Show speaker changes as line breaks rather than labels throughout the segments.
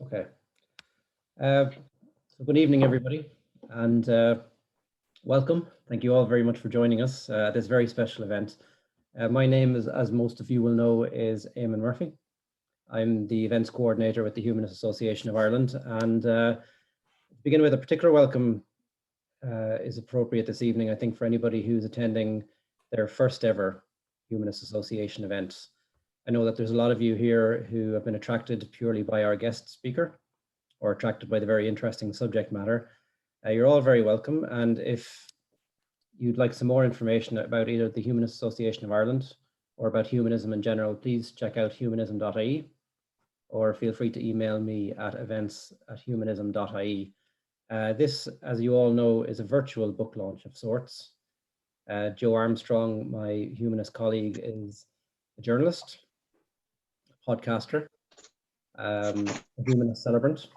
Okay. So good evening, everybody, and welcome. Thank you all very much for joining us at this very special event. My name is, as most of you will know, is Eamon Murphy. I'm the events coordinator with the Humanist Association of Ireland, and to begin with, a particular welcome is appropriate this evening, I think, for anybody who's attending their first ever Humanist Association event. I know that there's a lot of you here who have been attracted purely by our guest speaker, or attracted by the very interesting subject matter. You're all very welcome. And if you'd like some more information about either the Humanist Association of Ireland or about humanism in general, please check out humanism.ie, or feel free to email me at events@humanism.ie. This, as you all know, is a virtual book launch of sorts. Joe Armstrong, my humanist colleague, is a journalist, a podcaster, a humanist celebrant.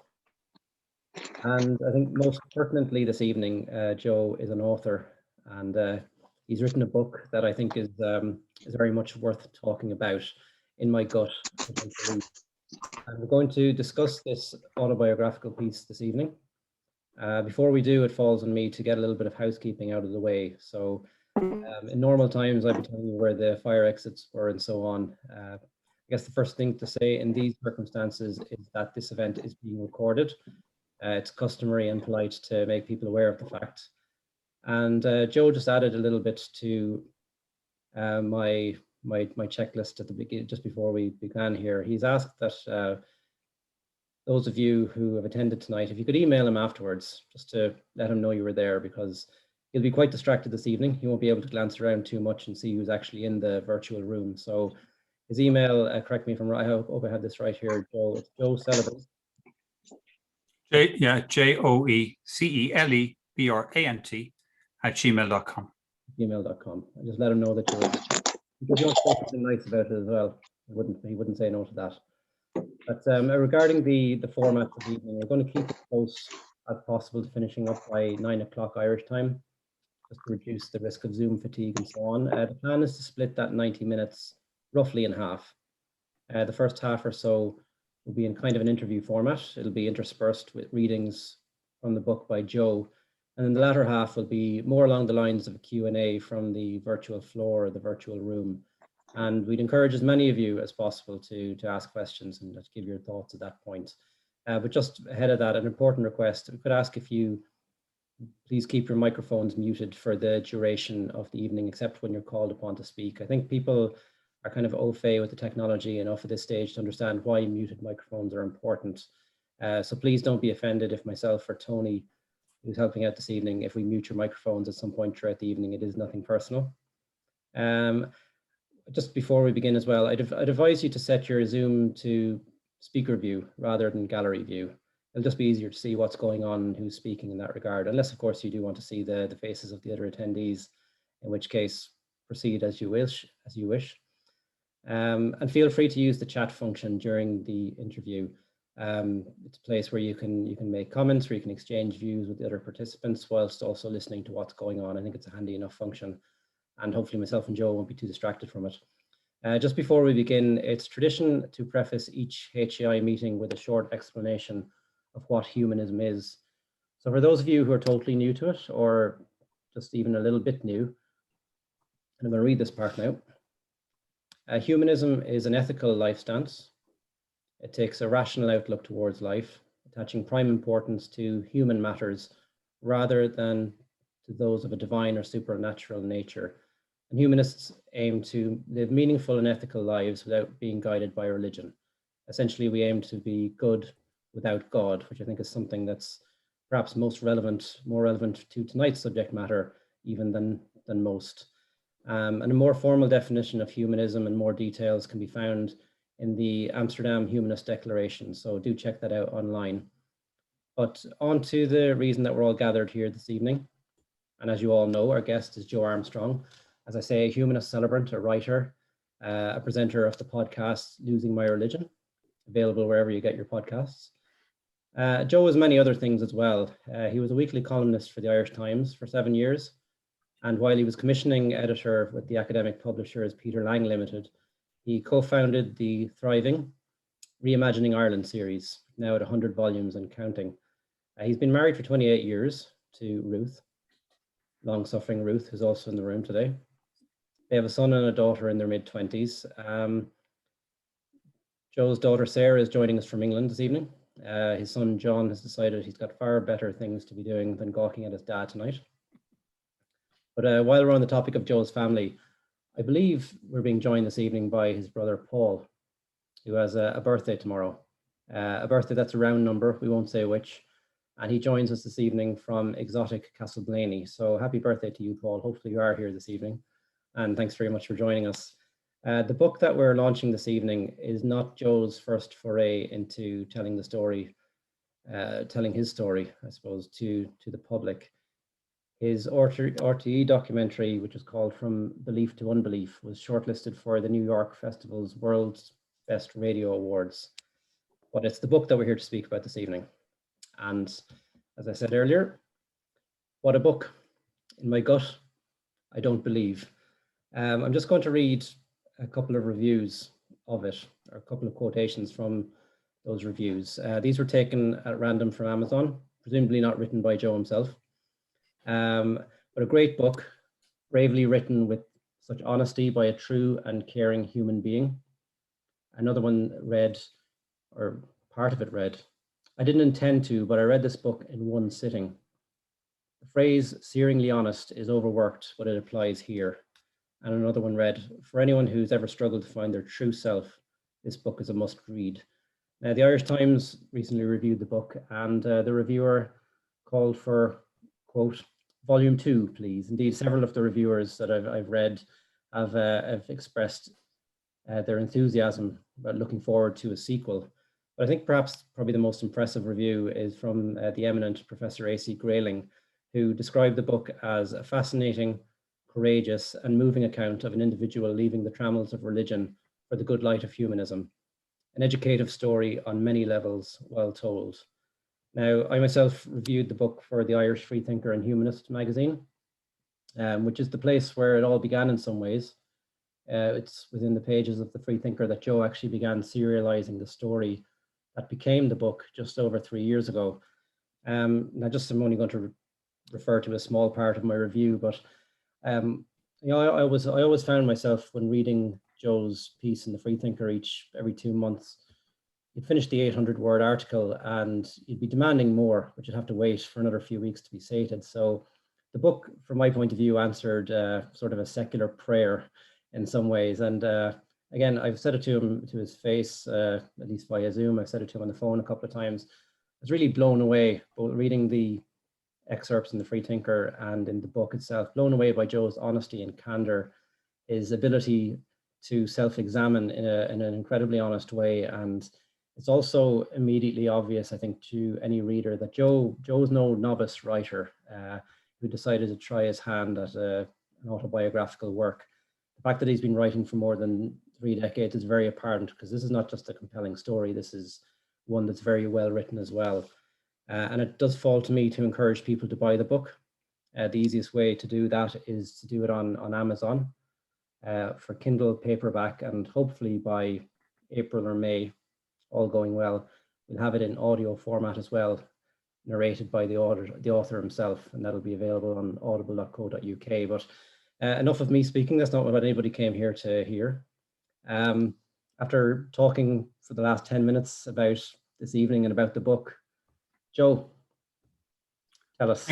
And I think most pertinently this evening, Joe is an author, and he's written a book that I think is very much worth talking about, in my gut. And we're going to discuss this autobiographical piece this evening. Before we do, it falls on me to get a little bit of housekeeping out of the way. So in normal times, I'd be telling you where the fire exits were and so on. I guess the first thing to say in these circumstances is that this event is being recorded. It's customary and polite to make people aware of the fact. And Joe just added a little bit to my checklist at the beginning, just before we began here. He's asked that those of you who have attended tonight, if you could email him afterwards, just to let him know you were there, because he'll be quite distracted this evening. He won't be able to glance around too much and see who's actually in the virtual room. So his email, correct me if I'm right, I hope I have this right here, Joe. It's Joe Celebrant.
JoeCelebrant @gmail.com.
Gmail.com. I just let him know that you're in. Because you want to say something nice about it as well. He wouldn't say no to that. But regarding the format of the evening, we're going to keep it close as possible to finishing up by 9 o'clock Irish time, just to reduce the risk of Zoom fatigue and so on. The plan is to split that 90 minutes roughly in half. The first half or so will be in kind of an interview format. It'll be interspersed with readings from the book by Joe. And then the latter half will be more along the lines of a Q&A from the virtual floor or the virtual room. And we'd encourage as many of you as possible to ask questions and give your thoughts at that point. But just ahead of that, an important request, we could ask if you please keep your microphones muted for the duration of the evening, except when you're called upon to speak. I think people are kind of au fait with the technology enough at this stage to understand why muted microphones are important. So please don't be offended if myself or Tony, who's helping out this evening, if we mute your microphones at some point throughout the evening. It is nothing personal. Just before we begin as well, I'd advise you to set your Zoom to speaker view rather than gallery view. It'll just be easier to see what's going on and who's speaking in that regard, unless of course you do want to see the faces of the other attendees, in which case proceed as you wish. And feel free to use the chat function during the interview. It's a place where you can make comments, where you can exchange views with the other participants whilst also listening to what's going on. I think it's a handy enough function, and hopefully myself and Joe won't be too distracted from it. Just before we begin, it's tradition to preface each HCI meeting with a short explanation of what humanism is. So for those of you who are totally new to it, or just even a little bit new, and I'm going to read this part now. Humanism is an ethical life stance. It takes a rational outlook towards life, attaching prime importance to human matters rather than to those of a divine or supernatural nature. And humanists aim to live meaningful and ethical lives without being guided by religion. Essentially, we aim to be good without God, which I think is something that's perhaps more relevant to tonight's subject matter even than most. And a more formal definition of humanism and more details can be found in the Amsterdam Humanist Declaration, so do check that out online. But on to the reason that we're all gathered here this evening. And as you all know, our guest is Joe Armstrong. As I say, a humanist celebrant, a writer, a presenter of the podcast Losing My Religion, available wherever you get your podcasts. Joe is many other things as well. He was a weekly columnist for the Irish Times for 7 years. And while he was commissioning editor with the academic publishers Peter Lang Limited, he co-founded the thriving Reimagining Ireland series, now at 100 volumes and counting. He's been married for 28 years to Ruth, long-suffering Ruth, who's also in the room today. They have a son and a daughter in their mid-20s. Joe's daughter Sarah is joining us from England this evening. His son John has decided he's got far better things to be doing than gawking at his dad tonight. But while we're on the topic of Joe's family, I believe we're being joined this evening by his brother Paul, who has a birthday tomorrow. A birthday that's a round number, we won't say which. And he joins us this evening from exotic Castleblaney. So happy birthday to you, Paul. Hopefully you are here this evening. And thanks very much for joining us. The book that we're launching this evening is not Joe's first foray into telling the story, telling his story, I suppose, to the public. His RTE documentary, which is called From Belief to Unbelief, was shortlisted for the New York Festival's World's Best Radio Awards. But it's the book that we're here to speak about this evening. And as I said earlier, what a book. In my gut, I don't believe. I'm just going to read a couple of reviews of it, or a couple of quotations from those reviews. These were taken at random from Amazon, presumably not written by Joe himself. But a great book, bravely written with such honesty by a true and caring human being. Another one read, or part of it read, I didn't intend to, but I read this book in one sitting. The phrase searingly honest is overworked, but it applies here. And another one read, for anyone who's ever struggled to find their true self, this book is a must read. Now, the Irish Times recently reviewed the book, and the reviewer called for, quote, volume 2, please. Indeed, several of the reviewers that I've read have expressed their enthusiasm about looking forward to a sequel. But I think probably the most impressive review is from the eminent Professor A.C. Grayling, who described the book as a fascinating, courageous, and moving account of an individual leaving the trammels of religion for the good light of humanism. An educative story on many levels, well told. Now, I myself reviewed the book for the Irish Freethinker and Humanist magazine, which is the place where it all began in some ways. It's within the pages of the Freethinker that Joe actually began serializing the story that became the book just over 3 years ago. Now, I'm only going to refer to a small part of my review, but you know, I always found myself when reading Joe's piece in the Freethinker every 2 months, you'd finish the 800-word article and you'd be demanding more, but you'd have to wait for another few weeks to be sated. So the book, from my point of view, answered sort of a secular prayer in some ways. And again, I've said it to him, to his face, at least via Zoom. I've said it to him on the phone a couple of times. I was really blown away, both reading the excerpts in the Freethinker and in the book itself, blown away by Joe's honesty and candor, his ability to self-examine in an incredibly honest way. And it's also immediately obvious, I think, to any reader that Joe's no novice writer who decided to try his hand at an autobiographical work. The fact that he's been writing for more than 3 decades is very apparent, because this is not just a compelling story, this is one that's very well written as well. And it does fall to me to encourage people to buy the book. The easiest way to do that is to do it on Amazon for Kindle paperback, and hopefully by April or May, all going well, we'll have it in audio format as well, narrated by the author himself, and that'll be available on audible.co.uk. But enough of me speaking. That's not what anybody came here to hear. After talking for the last 10 minutes about this evening and about the book, Joe, tell us,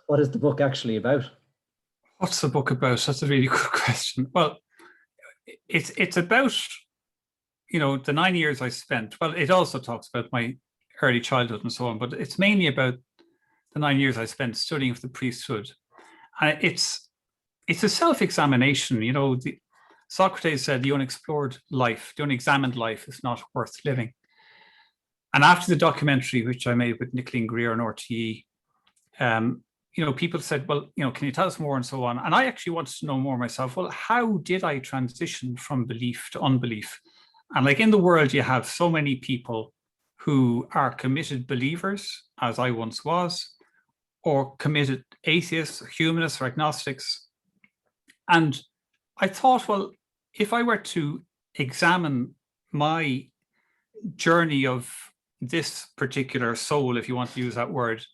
what is the book actually about?
What's the book about? That's a really good question. Well, it's about, you know, the 9 years I spent. Well, it also talks about my early childhood and so on, but it's mainly about the 9 years I spent studying for the priesthood. And it's a self-examination. You know, Socrates said the unexplored life, the unexamined life is not worth living. And after the documentary, which I made with Nicoline Greer on RTE, you know, people said, well, you know, can you tell us more and so on? And I actually wanted to know more myself. Well, how did I transition from belief to unbelief? And like in the world, you have so many people who are committed believers, as I once was, or committed atheists, humanists, or agnostics. And I thought, well, if I were to examine my journey of this particular soul, if you want to use that word,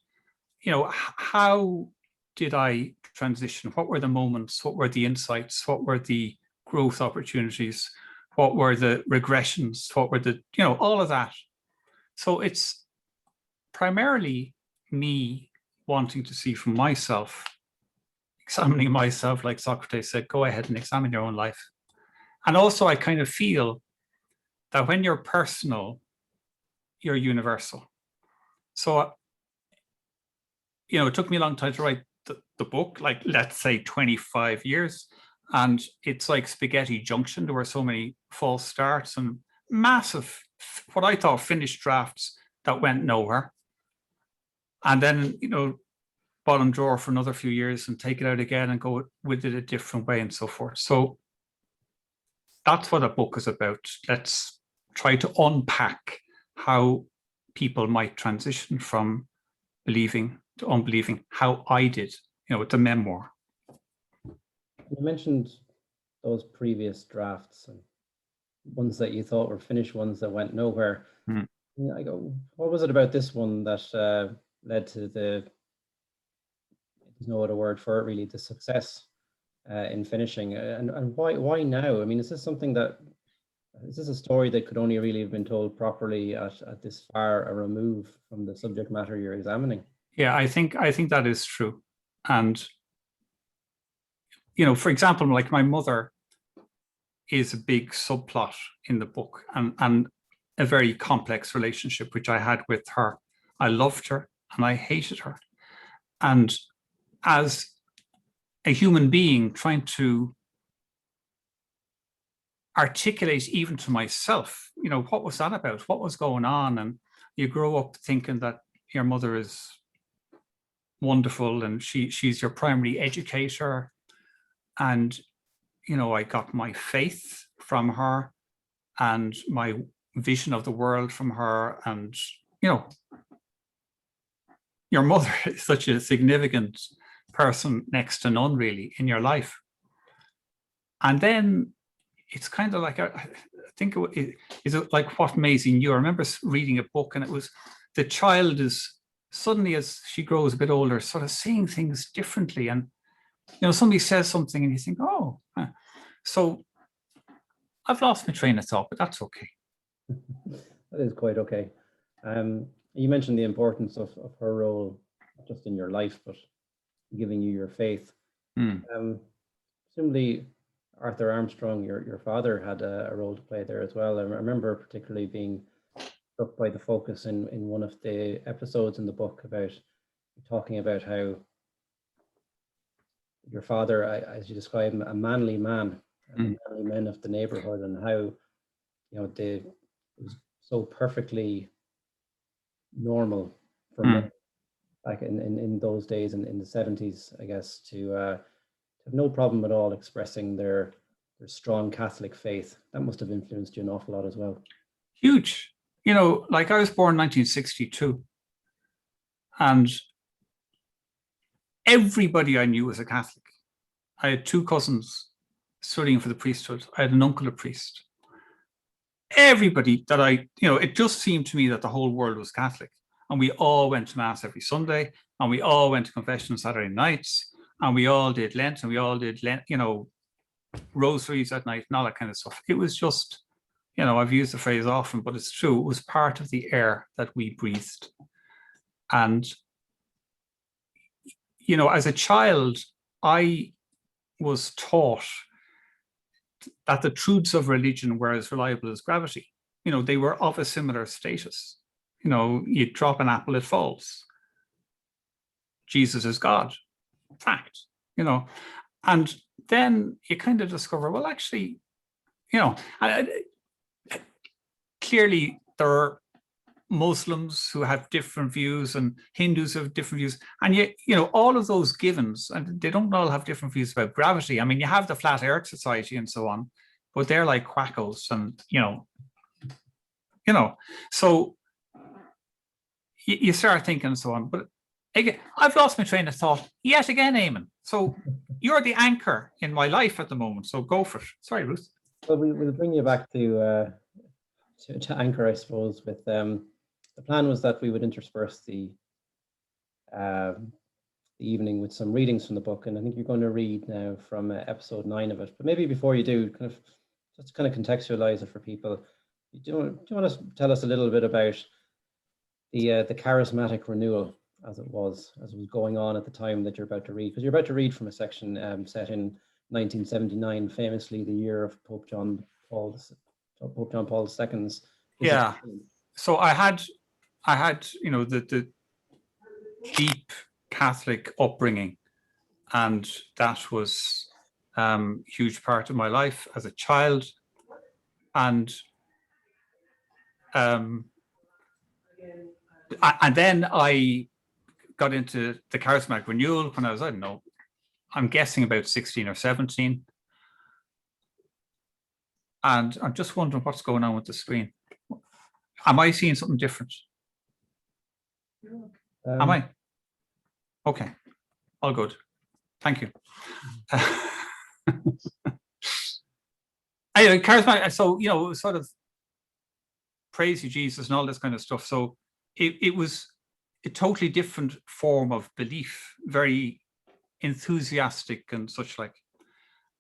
how did I transition? What were the moments? What were the insights? What were the growth opportunities? What were the regressions? What were the, all of that. So it's primarily me wanting to see from myself, examining myself, like Socrates said, go ahead and examine your own life. And also I kind of feel that when you're personal, you're universal. So, it took me a long time to write the book, like let's say 25 years. And it's like spaghetti junction. There were so many false starts and massive, what I thought finished drafts that went nowhere. And then, bottom drawer for another few years and take it out again and go with it a different way and so forth. So that's what a book is about. Let's try to unpack how people might transition from believing to unbelieving, how I did, with the memoir.
You mentioned those previous drafts and ones that you thought were finished, ones that went nowhere. I go, what was it about this one that led to there's no other word for it really, the success in finishing, and why now? I mean, is this a story that could only really have been told properly at this far a remove from the subject matter you're examining?
Yeah, I think that is true. And for example, like my mother is a big subplot in the book, and a very complex relationship which I had with her. I loved her and I hated her. And as a human being, trying to articulate even to myself, what was that about? What was going on? And you grow up thinking that your mother is wonderful and she's your primary educator. And, I got my faith from her and my vision of the world from her. And, your mother is such a significant person, next to none really, in your life. And then it's kind of like, I think is it like What Maisie Knew? I remember reading a book, and it was the child is suddenly, as she grows a bit older, sort of seeing things differently. And, somebody says something and you think, oh, so I've lost my train of thought, but that's okay.
That is quite okay. You mentioned the importance of her role, not just in your life, but giving you your faith. Presumably, Arthur Armstrong, your father, had a role to play there as well. I remember particularly being struck by the focus in one of the episodes in the book about talking about how your father, as you describe him, a manly man, and the manly men of the neighborhood, and how it was so perfectly normal for men back in those days, in the 70s, I guess, to have no problem at all expressing their strong Catholic faith. That must have influenced you an awful lot as well.
Huge. Like I was born in 1962, and everybody I knew was a Catholic. I had two cousins studying for the priesthood. I had an uncle, a priest. Everybody that it just seemed to me that the whole world was Catholic. And we all went to Mass every Sunday, and we all went to confession on Saturday nights, and we all did Lent, and we all did Lent, rosaries at night and all that kind of stuff. It was just, I've used the phrase often, but it's true. It was part of the air that we breathed. And, as a child, I was taught that the truths of religion were as reliable as gravity. They were of a similar status. You drop an apple, it falls. Jesus is God. Fact. And then you kind of discover, well, actually, clearly there are Muslims who have different views and Hindus who have different views. And yet, all of those givens, and they don't all have different views about gravity. I mean, you have the Flat Earth Society and so on, but they're like quackos and, so you start thinking and so on. But again, I've lost my train of thought yet again, Eamon. So you're the anchor in my life at the moment. So go for it. Sorry, Ruth.
Well, we'll bring you back to anchor, I suppose, with the plan was that we would intersperse the evening with some readings from the book, and I think you're going to read now from episode 9 of it. But maybe before you do, just contextualize it for people. Do you want to tell us a little bit about the Charismatic Renewal as it was going on at the time that you're about to read? Because you're about to read from a section set in 1979, famously the year of Pope John Paul II's.
Yeah. So I had the deep Catholic upbringing, and that was a huge part of my life as a child. And then I got into the Charismatic Renewal when I was, I don't know, I'm guessing about 16 or 17. And I'm just wondering what's going on with the screen. Am I seeing something different? Am I? Okay, all good. Thank you. Anyway, charismatic. So sort of praise you, Jesus, and all this kind of stuff. So it was a totally different form of belief, very enthusiastic and such like.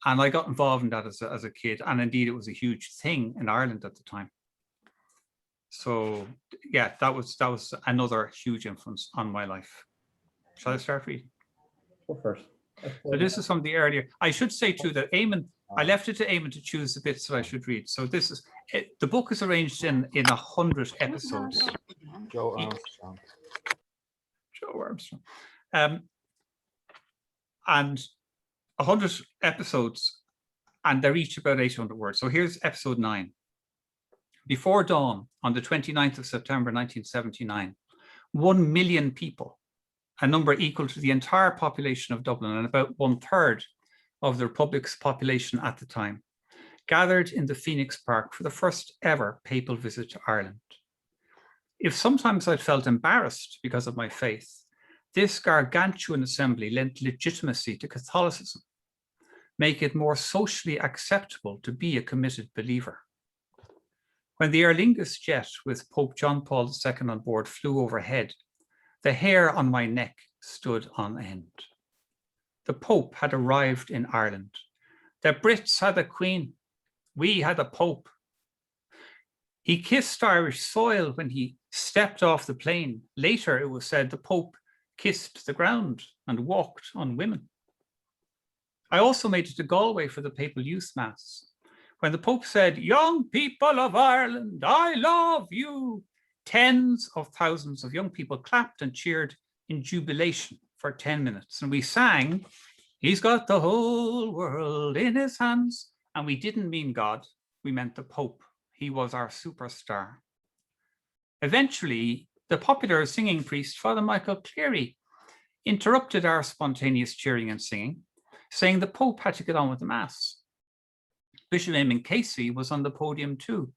And I got involved in that as a kid, and indeed it was a huge thing in Ireland at the time. So yeah, that was another huge influence on my life. Shall I start reading?
Go first.
So this is from the earlier. I should say too that Eamon, I left it to Eamon to choose the bits that I should read. So this is the book is arranged in 100 episodes.
Joe Armstrong.
Joe Armstrong. And 100 episodes, and they're each about 800 words. So here's episode 9. Before dawn on the 29th of September 1979, 1 million people, a number equal to the entire population of Dublin and about 1/3 of the Republic's population at the time, gathered in the Phoenix Park for the first ever papal visit to Ireland. If sometimes I felt embarrassed because of my faith, this gargantuan assembly lent legitimacy to Catholicism, make it more socially acceptable to be a committed believer. When the Aer Lingus jet with Pope John Paul II on board flew overhead, the hair on my neck stood on end. The Pope had arrived in Ireland. The Brits had a queen. We had a Pope. He kissed Irish soil when he stepped off the plane. Later, it was said the Pope kissed the ground and walked on women. I also made it to Galway for the Papal Youth Mass. When the Pope said, "Young people of Ireland, I love you," tens of thousands of young people clapped and cheered in jubilation for 10 minutes. And we sang, "He's got the whole world in his hands." And we didn't mean God, we meant the Pope. He was our superstar. Eventually, the popular singing priest, Father Michael Cleary, interrupted our spontaneous cheering and singing, saying the Pope had to get on with the Mass. Bishop Eamon Casey was on the podium too.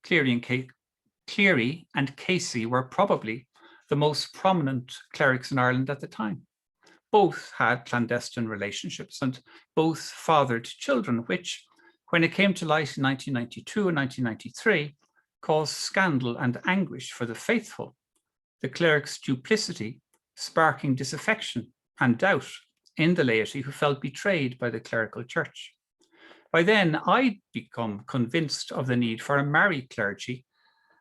Cleary and Casey were probably the most prominent clerics in Ireland at the time. Both had clandestine relationships and both fathered children, which, when it came to light in 1992 and 1993, caused scandal and anguish for the faithful, the clerics' duplicity sparking disaffection and doubt in the laity who felt betrayed by the clerical church. By then, I'd become convinced of the need for a married clergy,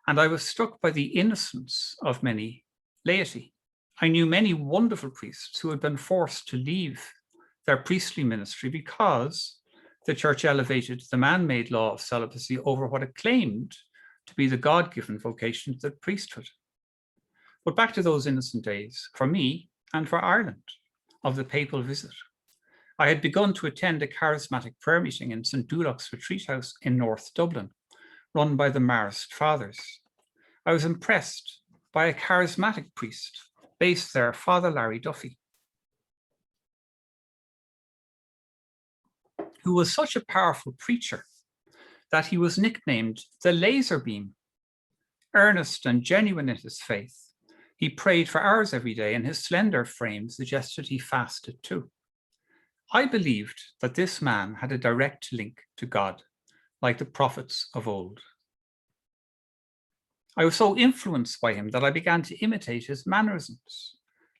and I was struck by the innocence of many laity. I knew many wonderful priests who had been forced to leave their priestly ministry because the church elevated the man-made law of celibacy over what it claimed to be the God-given vocation of the priesthood. But back to those innocent days, for me and for Ireland, of the papal visit. I had begun to attend a charismatic prayer meeting in St. Duloc's Retreat House in North Dublin, run by the Marist Fathers. I was impressed by a charismatic priest based there, Father Larry Duffy, who was such a powerful preacher that he was nicknamed the Laser Beam. Earnest and genuine in his faith, he prayed for hours every day, and his slender frame suggested he fasted too. I believed that this man had a direct link to God, like the prophets of old. I was so influenced by him that I began to imitate his mannerisms,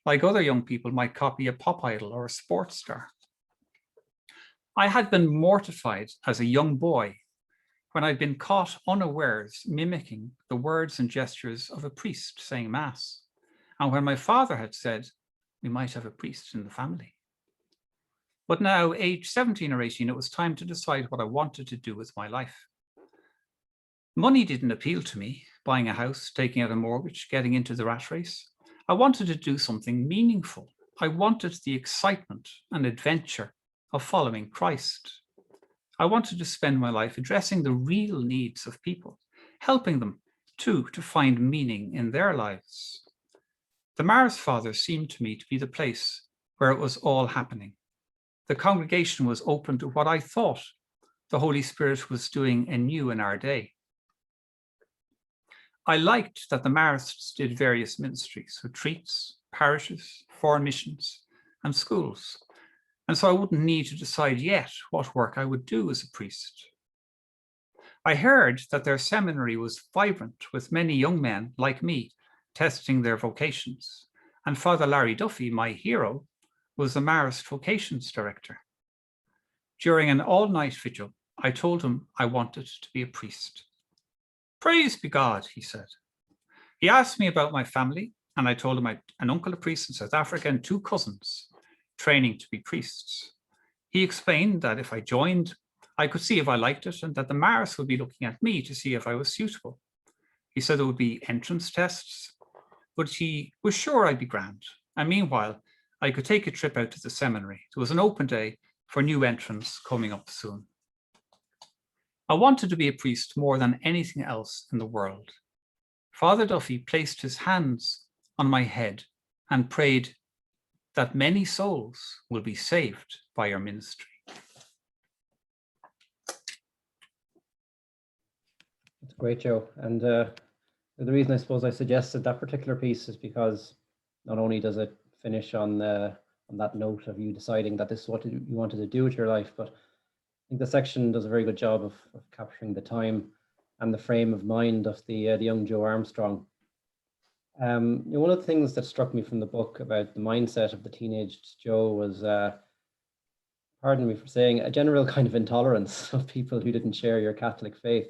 like other young people might copy a pop idol or a sports star. I had been mortified as a young boy when I'd been caught unawares mimicking the words and gestures of a priest saying mass, and when my father had said, we might have a priest in the family. But now, age 17 or 18, it was time to decide what I wanted to do with my life. Money didn't appeal to me, buying a house, taking out a mortgage, getting into the rat race. I wanted to do something meaningful. I wanted the excitement and adventure of following Christ. I wanted to spend my life addressing the real needs of people, helping them too to find meaning in their lives. The Mars Father seemed to me to be the place where it was all happening. The congregation was open to what I thought the Holy Spirit was doing anew in our day. I liked that the Marists did various ministries, retreats, parishes, foreign missions, and schools. And so I wouldn't need to decide yet what work I would do as a priest. I heard that their seminary was vibrant with many young men like me testing their vocations. And Father Larry Duffy, my hero, was the Marist Vocations Director. During an all-night vigil, I told him I wanted to be a priest. Praise be God, he said. He asked me about my family, and I told him I had an uncle a priest in South Africa and 2 cousins training to be priests. He explained that if I joined, I could see if I liked it and that the Maris would be looking at me to see if I was suitable. He said there would be entrance tests, but he was sure I'd be grand. And meanwhile, I could take a trip out to the seminary. There was an open day for new entrants coming up soon. I wanted to be a priest more than anything else in the world. Father Duffy placed his hands on my head and prayed that many souls will be saved by your ministry.
That's great, Joe. And the reason I suppose I suggested that particular piece is because not only does it finish on that note of you deciding that this is what you wanted to do with your life, but I think the section does a very good job of capturing the time and the frame of mind of the young Joe Armstrong. One of the things that struck me from the book about the mindset of the teenage Joe was, pardon me for saying, a general kind of intolerance of people who didn't share your Catholic faith.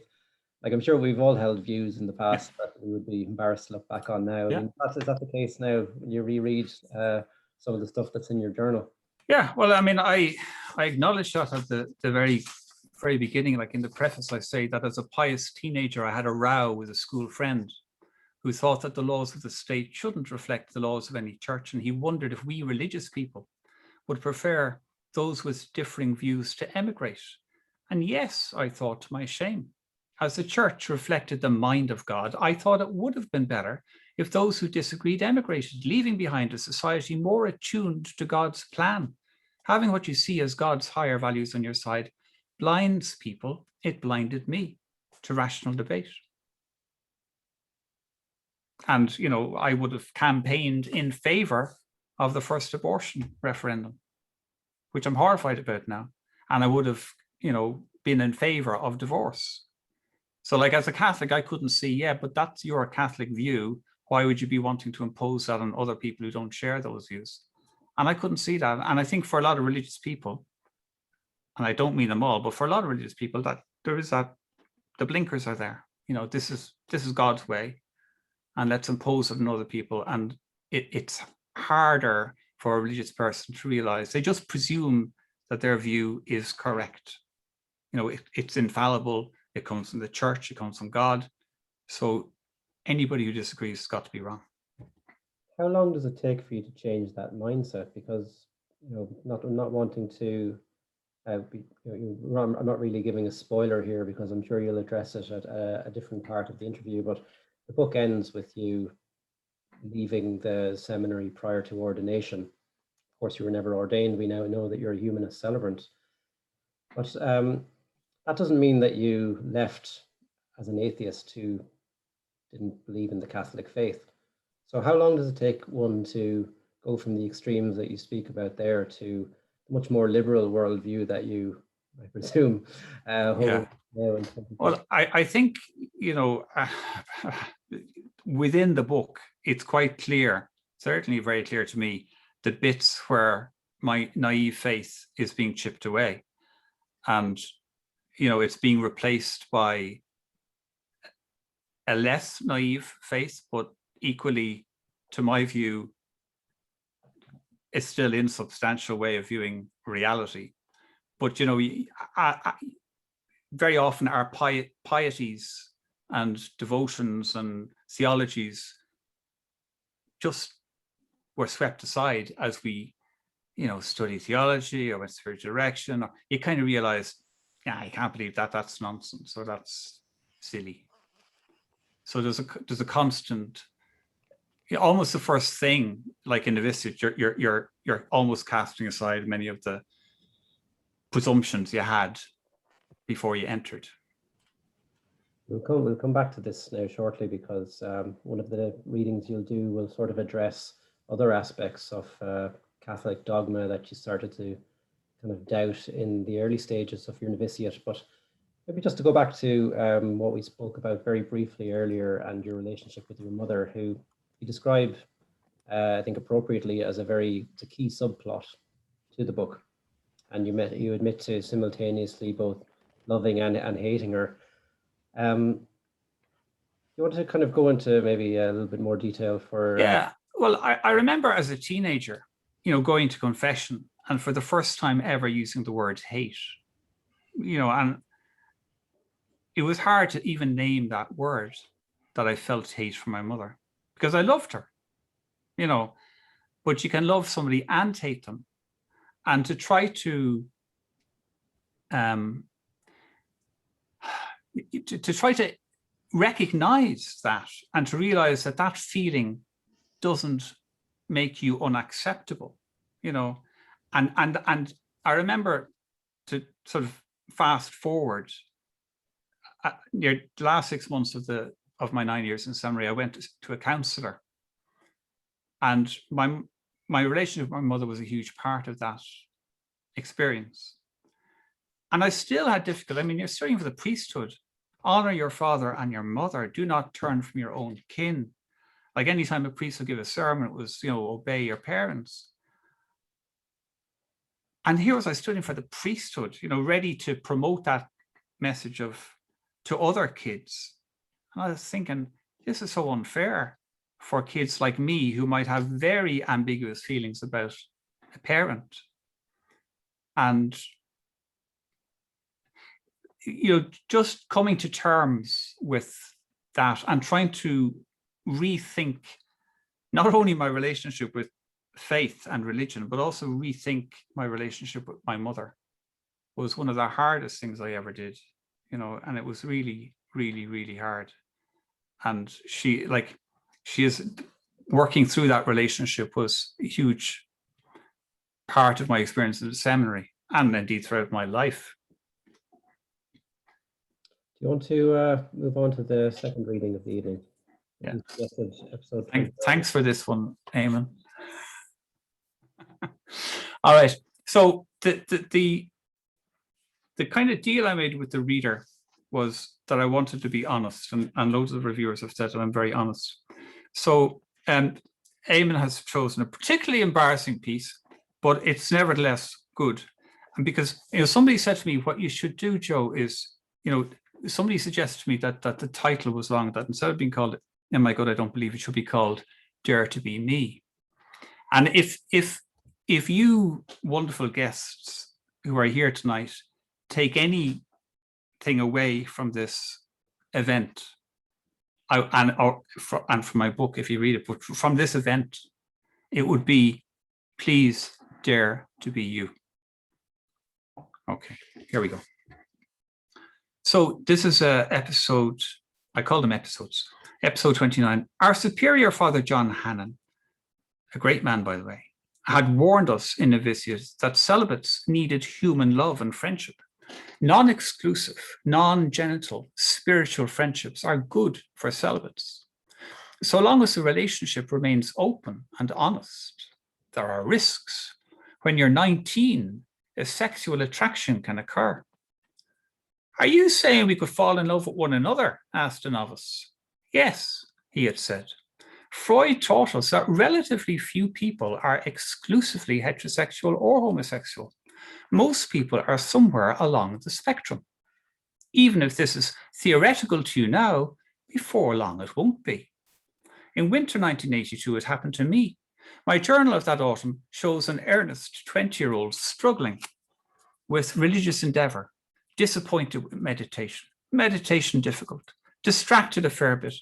Like, I'm sure we've all held views in the past that we would be embarrassed to look back on now.
Yeah.
I mean, is that the case now when you reread some of the stuff that's in your journal?
Yeah, well, I mean, I acknowledge that at the very beginning, like in the preface, I say that as a pious teenager, I had a row with a school friend who thought that the laws of the state shouldn't reflect the laws of any church. And he wondered if we religious people would prefer those with differing views to emigrate. And yes, I thought to my shame, as the church reflected the mind of God, I thought it would have been better if those who disagreed emigrated, leaving behind a society more attuned to God's plan. Having what you see as God's higher values on your side blinds people. It blinded me to rational debate. And, you know, I would have campaigned in favor of the first abortion referendum, which I'm horrified about now. And I would have, you know, been in favor of divorce. So like as a Catholic, I couldn't see, yeah, but that's your Catholic view. Why would you be wanting to impose that on other people who don't share those views? And I couldn't see that. And I think for a lot of religious people, and I don't mean them all, but for a lot of religious people, that there is that, the blinkers are there. You know, this is God's way, and let's impose it on other people. And it's harder for a religious person to realize. They just presume that their view is correct. You know, it's infallible. It comes from the church. It comes from God. So anybody who disagrees has got to be wrong.
How long does it take for you to change that mindset? Because, you know, not wanting to be, you know, I'm not really giving a spoiler here because I'm sure you'll address it at a different part of the interview, but the book ends with you leaving the seminary prior to ordination. Of course, you were never ordained. We now know that you're a humanist celebrant. But that doesn't mean that you left as an atheist who didn't believe in the Catholic faith. So how long does it take one to go from the extremes that you speak about there to a much more liberal worldview that you, I presume, hold?
Yeah.
now in 2020?
Well, I think, within the book, it's quite clear, certainly very clear to me, the bits where my naive faith is being chipped away. And, it's being replaced by a less naive faith, but equally, to my view, it's still insubstantial way of viewing reality. But, very often our pieties and devotions and theologies just were swept aside as we, study theology or went spiritual direction. Or you kind of realize, I can't believe that, that's nonsense, or that's silly. So there's a constant, almost the first thing, like in the visit, you're almost casting aside many of the presumptions you had before you entered.
We'll come back to this now shortly, because one of the readings you'll do will sort of address other aspects of Catholic dogma that you started to kind of doubt in the early stages of your novitiate. But maybe just to go back to what we spoke about very briefly earlier, and your relationship with your mother, who you describe, I think appropriately, as a key subplot to the book. And you admit to simultaneously both loving and hating her. You want to kind of go into maybe a little bit more detail for...
Yeah, well, I remember as a teenager, going to confession, and for the first time ever using the word hate, and it was hard to even name that word, that I felt hate for my mother, because I loved her, but you can love somebody and hate them. And to try to recognize that, and to realize that that feeling doesn't make you unacceptable, and I remember, to sort of fast forward, near the last 6 months of my 9 years in seminary, I went to a counselor, and my relationship with my mother was a huge part of that experience. And I still had difficulty. I mean, you're studying for the priesthood. Honor your father and your mother. Do not turn from your own kin. Like any time a priest would give a sermon, it was, obey your parents. And here was I studying for the priesthood, ready to promote that message to other kids. And I was thinking, this is so unfair for kids like me, who might have very ambiguous feelings about a parent. And, just coming to terms with that, and trying to rethink not only my relationship with faith and religion, but also rethink my relationship with my mother, was one of the hardest things I ever did, and it was really, really, really hard. And she is working through that relationship was a huge part of my experience in the seminary, and indeed throughout my life.
Do you want to move on to the second reading of the evening?
Yeah.
Episode
Thanks for this one, Eamon. All right. So the kind of deal I made with the reader was that I wanted to be honest, and loads of reviewers have said that I'm very honest. So Eamon has chosen a particularly embarrassing piece, but it's nevertheless good. And because somebody said to me, what you should do, Joe, is somebody suggested to me that the title was wrong, that instead of being called "Oh my God, I Don't Believe," it should be called "Dare to Be Me." And if you wonderful guests who are here tonight take anything away from this event, and from my book, if you read it, but from this event, it would be, please dare to be you. Okay, here we go. So this is episode, I call them episodes, episode 29. Our superior Father John Hannon, a great man, by the way, had warned us in novitiate that celibates needed human love and friendship. Non-exclusive, non-genital, spiritual friendships are good for celibates, so long as the relationship remains open and honest. There are risks. When you're 19, a sexual attraction can occur. "Are you saying we could fall in love with one another?" asked a novice. "Yes," he had said. "Freud taught us that relatively few people are exclusively heterosexual or homosexual. Most people are somewhere along the spectrum. Even if this is theoretical to you now, before long it won't be. In winter 1982, it happened to me. My journal of that autumn shows an earnest 20-year-old struggling with religious endeavor, disappointed with meditation difficult, distracted a fair bit,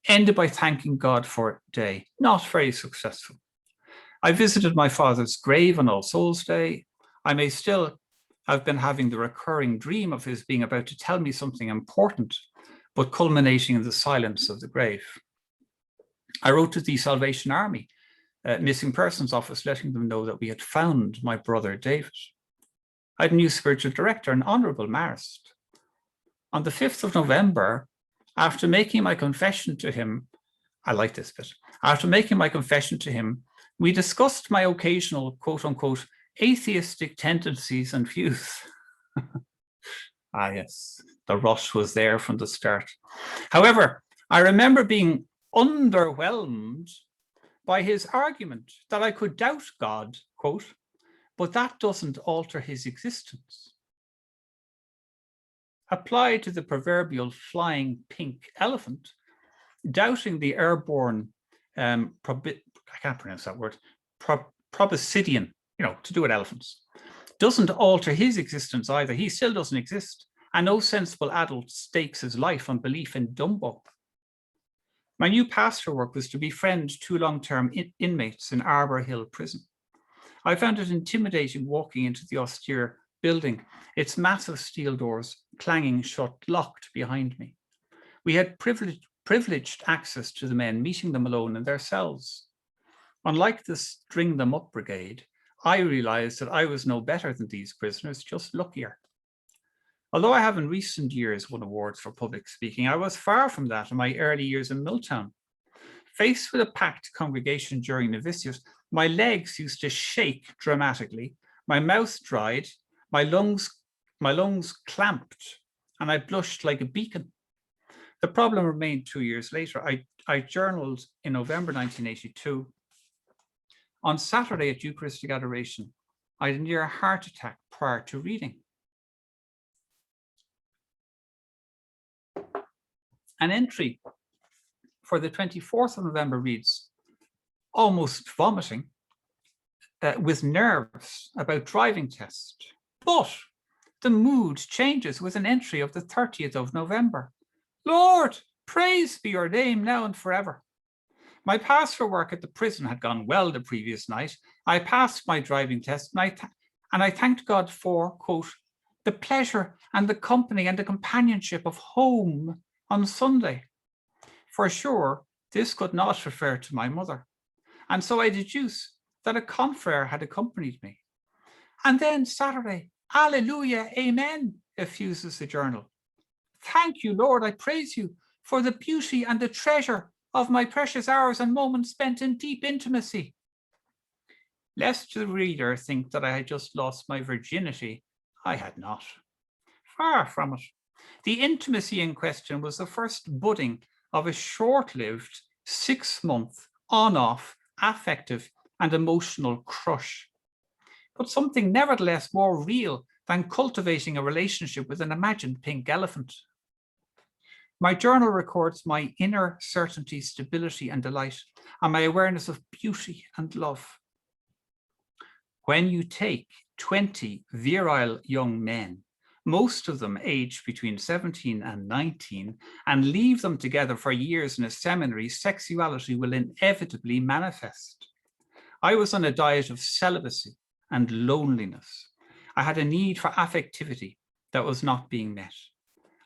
ended by thanking God for a day, not very successful. I visited my father's grave on All Souls Day. I may still have been having the recurring dream of his being about to tell me something important, but culminating in the silence of the grave. I wrote to the Salvation Army Missing Persons Office, letting them know that we had found my brother David. I had a new spiritual director, an Honourable Marist. On the 5th of November, after making my confession to him, I like this bit, after making my confession to him, we discussed my occasional, quote unquote, atheistic tendencies and views. Ah, yes, the rush was there from the start. However, I remember being underwhelmed by his argument that I could doubt God, quote, but that doesn't alter his existence. Applied to the proverbial flying pink elephant, doubting the airborne, I can't pronounce that word, proboscidean, to do with elephants, doesn't alter his existence either. He still doesn't exist, and no sensible adult stakes his life on belief in Dumbo. My new pastor work was to befriend 2 long-term inmates in Arbor Hill Prison. I found it intimidating walking into the austere building, its massive steel doors clanging shut, locked behind me. We had privileged access to the men, meeting them alone in their cells. Unlike the String Them Up Brigade, I realized that I was no better than these prisoners, just luckier. Although I have in recent years won awards for public speaking, I was far from that in my early years in Milltown. Faced with a packed congregation during novitiate, my legs used to shake dramatically, my mouth dried, my lungs clamped, and I blushed like a beacon. The problem remained 2 years later. I journaled in November 1982. On Saturday at Eucharistic Adoration, I had a near heart attack prior to reading. An entry for the 24th of November reads, almost vomiting, with nerves about driving test. But the mood changes with an entry of the 30th of November. Lord, praise be your name now and forever. My pastoral work at the prison had gone well the previous night. I passed my driving test and I thanked God for, quote, the pleasure and the company and the companionship of home on Sunday. For sure, this could not refer to my mother. And so I deduce that a confrere had accompanied me. And then Saturday, Alleluia, Amen, effuses the journal. Thank you, Lord, I praise you for the beauty and the treasure of my precious hours and moments spent in deep intimacy. Lest the reader think that I had just lost my virginity, I had not. Far from it. The intimacy in question was the first budding of a short-lived 6-month on-off affective and emotional crush, but something nevertheless more real than cultivating a relationship with an imagined pink elephant. My journal records my inner certainty, stability, and delight, and my awareness of beauty and love. When you take 20 virile young men, most of them aged between 17 and 19, and leave them together for years in a seminary, sexuality will inevitably manifest. I was on a diet of celibacy and loneliness. I had a need for affectivity that was not being met.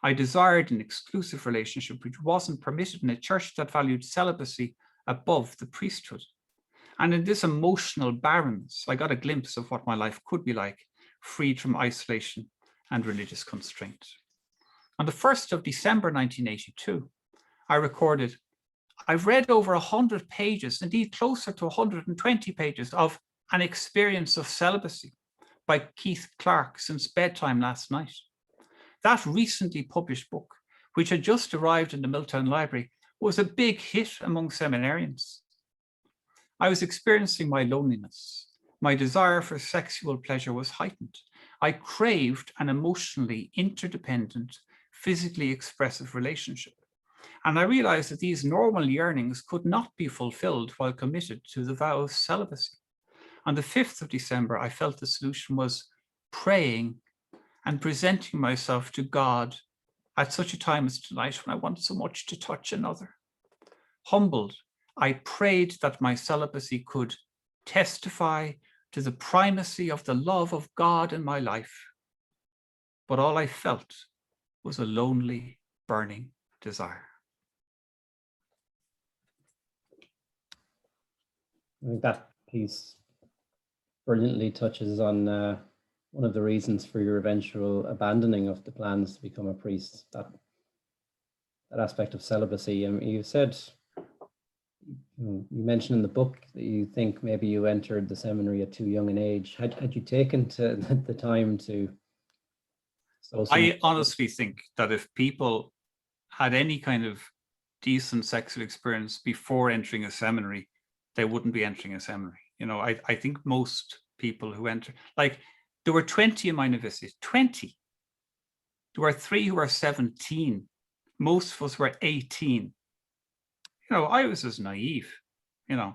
I desired an exclusive relationship which wasn't permitted in a church that valued celibacy above the priesthood. And in this emotional barrenness, I got a glimpse of what my life could be like, freed from isolation and religious constraint. On the 1st of December 1982, I recorded, I've read over 100 pages, indeed closer to 120 pages of An Experience of Celibacy by Keith Clark since bedtime last night. that recently published book, which had just arrived in the Milltown Library, was a big hit among seminarians. I was experiencing my loneliness. My desire for sexual pleasure was heightened. I craved an emotionally interdependent, physically expressive relationship. And I realized that these normal yearnings could not be fulfilled while committed to the vow of celibacy. On the 5th of December, I felt the solution was praying and presenting myself to God at such a time as tonight when I wanted so much to touch another. Humbled, I prayed that my celibacy could testify to the primacy of the love of God in my life. But all I felt was a lonely, burning desire.
I think that piece brilliantly touches on one of the reasons for your eventual abandoning of the plans to become a priest, that aspect of celibacy. You said, you mentioned in the book that you think maybe you entered the seminary at too young an age. Had you taken the time to...
I honestly think that if people had any kind of decent sexual experience before entering a seminary, they wouldn't be entering a seminary. You know, I think most people who enter, like there were 20 in my novitiate, 20. There were 3 who were 17. Most of us were 18. You know, I was as naive, you know,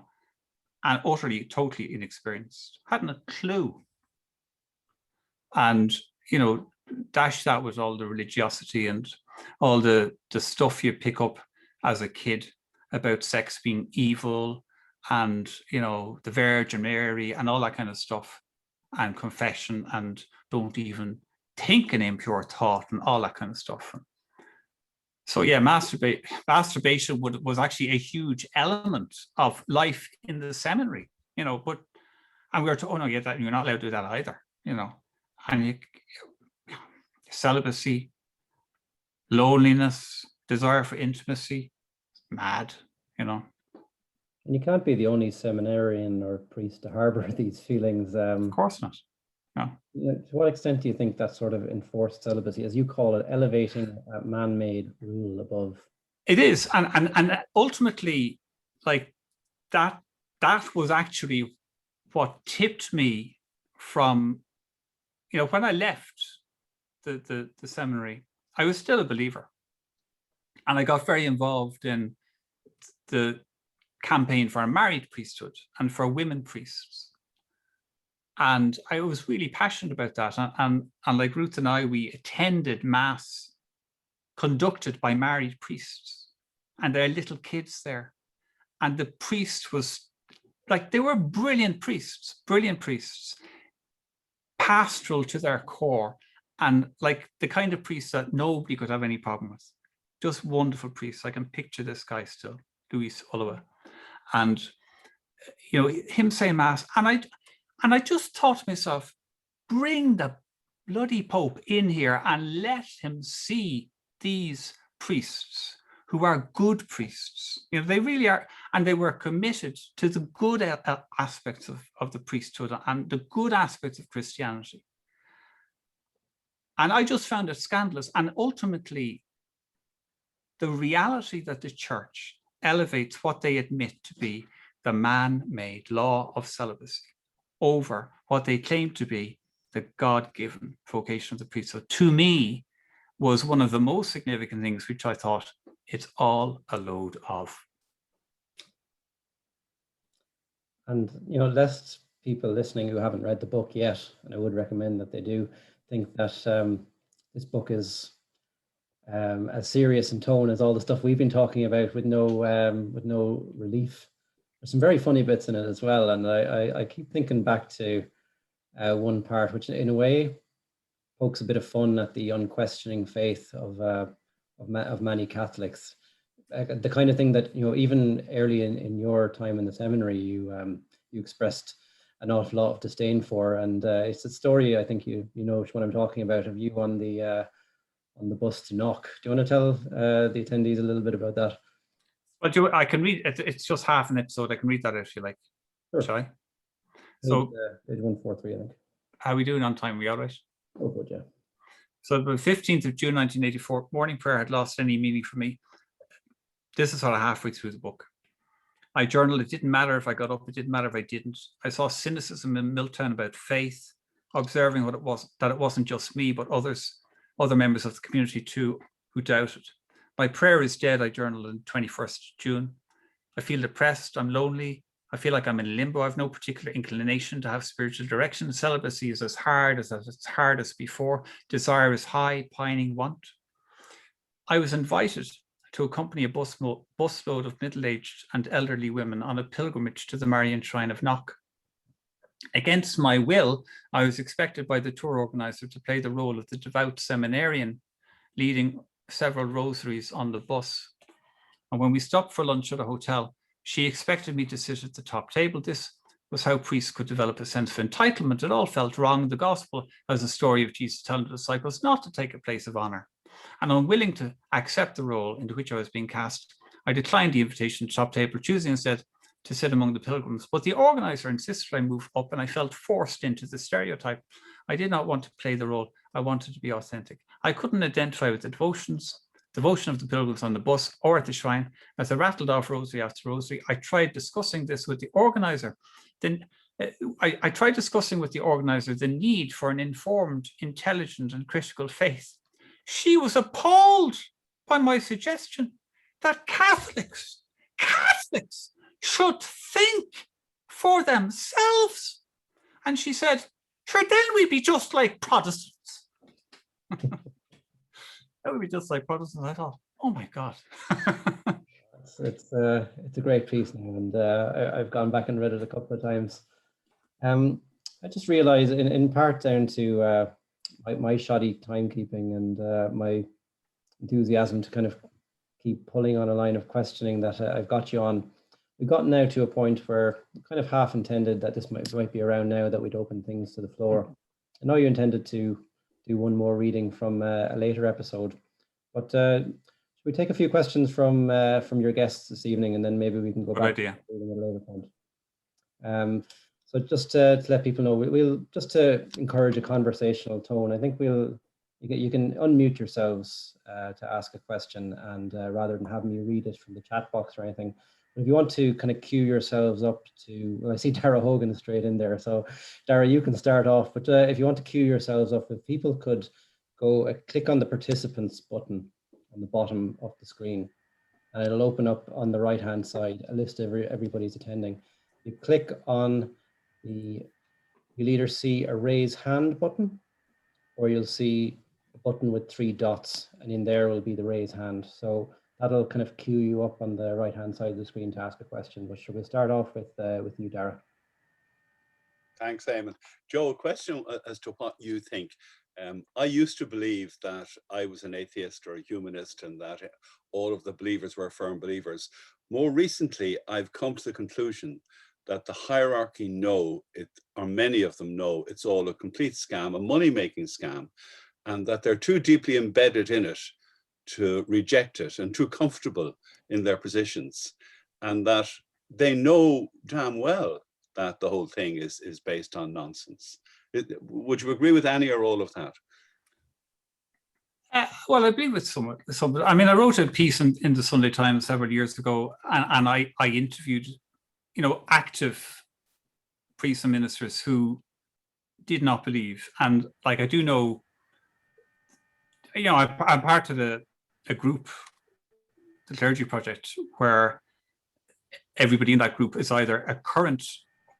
and utterly, totally inexperienced. Hadn't a clue. And, you know, dash that with all the religiosity and all the stuff you pick up as a kid about sex being evil and, you know, the Virgin Mary and all that kind of stuff, and confession and don't even think an impure thought and all that kind of stuff. So yeah, masturbation was actually a huge element of life in the seminary, you know, and we were told, oh no, yeah, that you're not allowed to do that either, you know, and celibacy, loneliness, desire for intimacy, mad, you know.
And you can't be the only seminarian or priest to harbor these feelings.
Of course not. No.
You know, to what extent do you think that sort of enforced celibacy, as you call it, elevating a man-made rule above?
It is, and ultimately, like that was actually what tipped me from, you know, when I left the seminary, I was still a believer, and I got very involved in the campaign for a married priesthood and for women priests. And I was really passionate about that. And like Ruth and I, we attended mass conducted by married priests, and there are little kids there. And the priest was like, they were brilliant priests, pastoral to their core, and like the kind of priests that nobody could have any problem with. Just wonderful priests. I can picture this guy still, Louis Oliver. And, you know, him saying mass, and I just thought to myself, bring the bloody Pope in here and let him see these priests who are good priests. You know, they really are, and they were committed to the good aspects of the priesthood and the good aspects of Christianity. And I just found it scandalous. And ultimately, the reality that the church elevates what they admit to be the man-made law of celibacy over what they claim to be the God-given vocation of the priesthood, to me, was one of the most significant things, which I thought, it's all a load of.
And, you know, lest people listening who haven't read the book yet, and I would recommend that they do, think that this book is as serious in tone as all the stuff we've been talking about, with no relief. There's some very funny bits in it as well, and I keep thinking back to one part which, in a way, pokes a bit of fun at the unquestioning faith of many Catholics. The kind of thing that, you know, even early in your time in the seminary, you expressed an awful lot of disdain for, and it's a story, I think you know what I'm talking about, of you on the bus to Knock. Do you want to tell the attendees a little bit about that?
Well, I can read it. It's just half an episode. I can read that if you like.
Sure.
Shall I? So,
page 143, I think.
how are we doing on time? We all right?
Oh, good, yeah.
So the 15th of June, 1984, morning prayer had lost any meaning for me. This is sort of halfway through the book. I journaled, it didn't matter if I got up, it didn't matter if I didn't. I saw cynicism in Milltown about faith, observing what it was, that it wasn't just me, but other members of the community too, who doubted. My prayer is dead, I journaled on 21st June. I feel depressed, I'm lonely, I feel like I'm in limbo. I have no particular inclination to have spiritual direction. Celibacy is as hard as before. Desire is high, pining want. I was invited to accompany a busload of middle-aged and elderly women on a pilgrimage to the Marian Shrine of Knock. Against my will, I was expected by the tour organizer to play the role of the devout seminarian, leading several rosaries on the bus. And when we stopped for lunch at a hotel, she expected me to sit at the top table. This was how priests could develop a sense of entitlement. It all felt wrong. The gospel as a story of Jesus telling the disciples not to take a place of honor. And unwilling to accept the role into which I was being cast, I declined the invitation to the top table, choosing instead to sit among the pilgrims. But the organizer insisted I move up, and I felt forced into the stereotype. I did not want to play the role. I wanted to be authentic. I couldn't identify with the devotion of the pilgrims on the bus or at the shrine. As I rattled off rosary after rosary, I tried discussing this with the organizer. Then I tried discussing with the organizer the need for an informed, intelligent, and critical faith. She was appalled by my suggestion that Catholics should think for themselves. And she said, sure, then we'd be just like Protestants. That would be just like Protestants. I thought, oh my God.
It's a great piece now, and I've gone back and read it a couple of times. I just realized in part down to my shoddy timekeeping and my enthusiasm to kind of keep pulling on a line of questioning that I've got you on. We've gotten now to a point where kind of half intended that this might be around now that we'd open things to the floor. I know you intended to do one more reading from a later episode, but should we take a few questions from your guests this evening, and then maybe we can go back to reading at a later point. So just to let people know, we'll just to encourage a conversational tone. I think you can unmute yourselves to ask a question, and rather than having you read it from the chat box or anything. If you want to kind of queue yourselves up to, well, I see Dara Hogan is straight in there. So Dara, you can start off, but if you want to queue yourselves up, if people could go click on the participants button on the bottom of the screen, and it'll open up on the right-hand side a list of everybody's attending. You click on you'll either see a raise hand button, or you'll see a button with 3 dots, and in there will be the raise hand. So that'll kind of queue you up on the right-hand side of the screen to ask a question. But should we start off with you, Dara?
Thanks, Eamon. Joe, a question as to what you think. I used to believe that I was an atheist or a humanist and that all of the believers were firm believers. More recently, I've come to the conclusion that the hierarchy or many of them know, it's all a complete scam, a money-making scam, and that they're too deeply embedded in it to reject it and too comfortable in their positions, and that they know damn well that the whole thing is based on nonsense. Would you agree with any or all of that?
Well, I agree with some. I mean, I wrote a piece in the Sunday Times several years ago, and I interviewed, active priests and ministers who did not believe. And like, I do know, I'm part of a group, the Clergy Project, where everybody in that group is either a current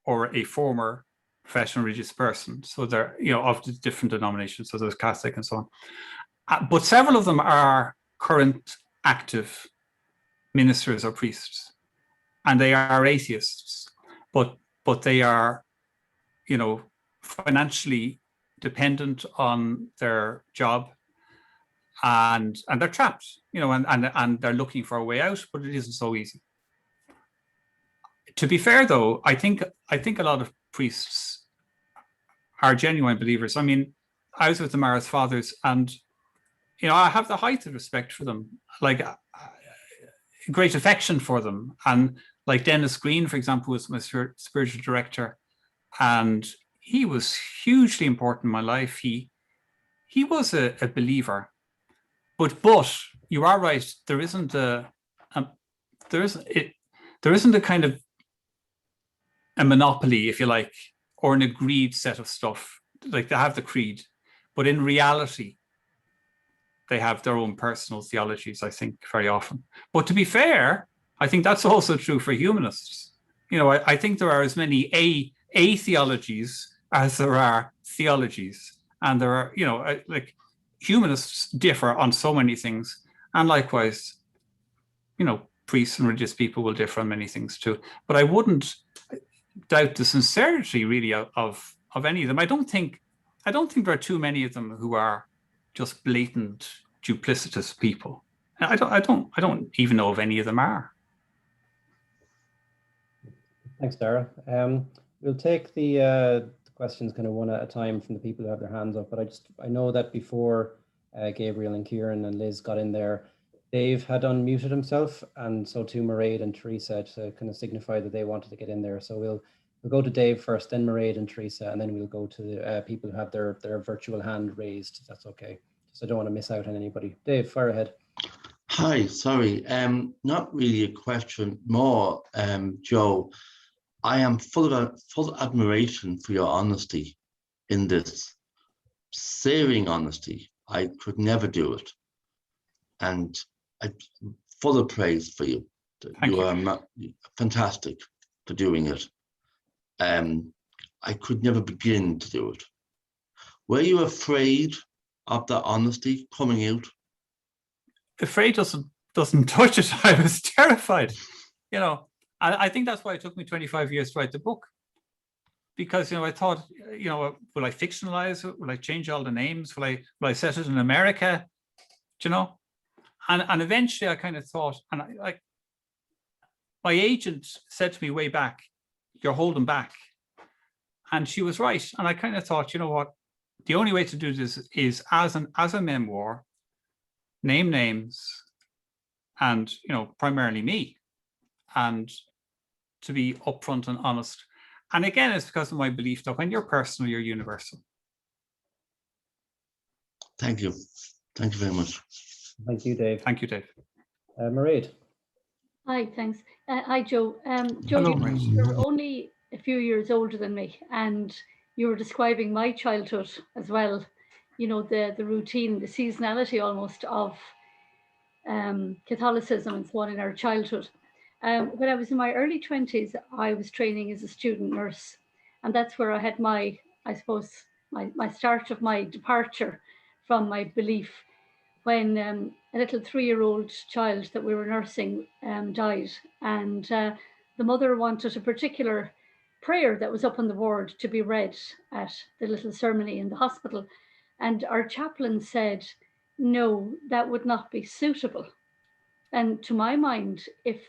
or a former professional religious person. So they're, of the different denominations. So there's Catholic and so on. But several of them are current active ministers or priests, and they are atheists, but they are, financially dependent on their job, and they're trapped, and they're looking for a way out, but it isn't so easy. To be fair, though, I think a lot of priests are genuine believers. I mean, I was with the Maris Fathers, and I have the height of respect for them, like great affection for them. And like Dennis Green, for example, was my spiritual director, and he was hugely important in my life. He he was a believer, but you are right. There isn't a kind of a monopoly, if you like, or an agreed set of stuff. Like they have the creed, but in reality, they have their own personal theologies, I think, very often. But to be fair, I think that's also true for humanists. You know, I think there are as many a theologies as there are theologies. And there are, you know, like humanists differ on so many things. And likewise, you know, priests and religious people will differ on many things too. But I wouldn't doubt the sincerity really of any of them. I don't think there are too many of them who are just blatant duplicitous people. I don't even know if any of them are.
Thanks, Dara. We'll take the questions kind of one at a time from the people who have their hands up, but I know that before Gabriel and Kieran and Liz got in there, Dave had unmuted himself, and so too Mairead and Teresa, to kind of signify that they wanted to get in there. So we'll go to Dave first, then Mairead and Teresa, and then we'll go to the people who have their virtual hand raised, if that's okay. So I don't want to miss out on anybody. Dave, fire ahead.
Hi, sorry, not really a question, more, Joe. I am full of admiration for your honesty in this, searing honesty. I could never do it, and I'm full of praise for you. You are fantastic for doing it. I could never begin to do it. Were you afraid of the honesty coming out?
Afraid doesn't touch it. I was terrified. You know, I think that's why it took me 25 years to write the book. Because, you know, I thought, you know, will I fictionalize it? Will I change all the names? Will I set it in America? Do you know? And eventually I kind of thought, and my agent said to me way back, you're holding back. And she was right. And I kind of thought, you know what? The only way to do this is as a memoir, name names, and, you know, primarily me, and to be upfront and honest. And again, it's because of my belief that when you're personal, you're universal.
Thank you. Thank you very much.
Thank you, Dave.
Thank you, Dave.
Mairead.
Hi, thanks. Hi, Joe. Joe,
Hello, Mairead.
you're only a few years older than me, and you were describing my childhood as well. You know, the routine, the seasonality almost of Catholicism and so on in our childhood. When I was in my early 20s, I was training as a student nurse, and that's where I had my start of my departure from my belief, when a little 3-year-old child that we were nursing died, and the mother wanted a particular prayer that was up on the ward to be read at the little ceremony in the hospital, and our chaplain said, no, that would not be suitable. And to my mind, if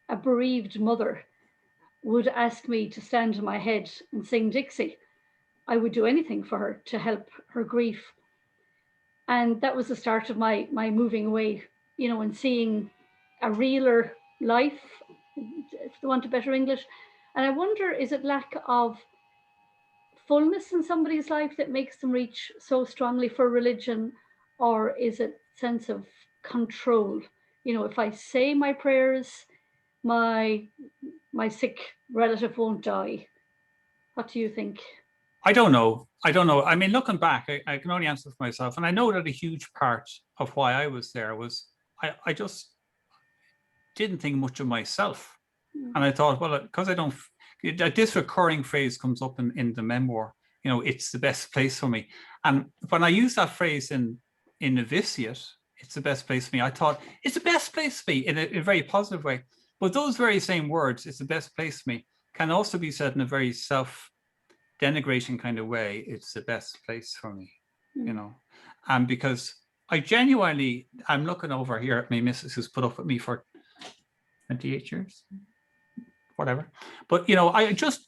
a bereaved mother would ask me to stand on my head and sing Dixie, I would do anything for her to help her grief. And that was the start of my moving away, you know, and seeing a realer life, if they want a better English. And I wonder, is it lack of fullness in somebody's life that makes them reach so strongly for religion, or is it sense of control? You know, if I say my prayers, my sick relative won't die. What do you think?
I don't know. I mean, looking back, I can only answer for myself. And I know that a huge part of why I was there was I just didn't think much of myself. And I thought, well, because I don't, this recurring phrase comes up in the memoir, you know, it's the best place for me. And when I use that phrase in novitiate, it's the best place for me, I thought, it's the best place for me in a very positive way. But those very same words, it's the best place for me, can also be said in a very self-denigrating kind of way. It's the best place for me, you know. And because I genuinely, I'm looking over here at my missus who's put up with me for 28 years, whatever. But, you know, I just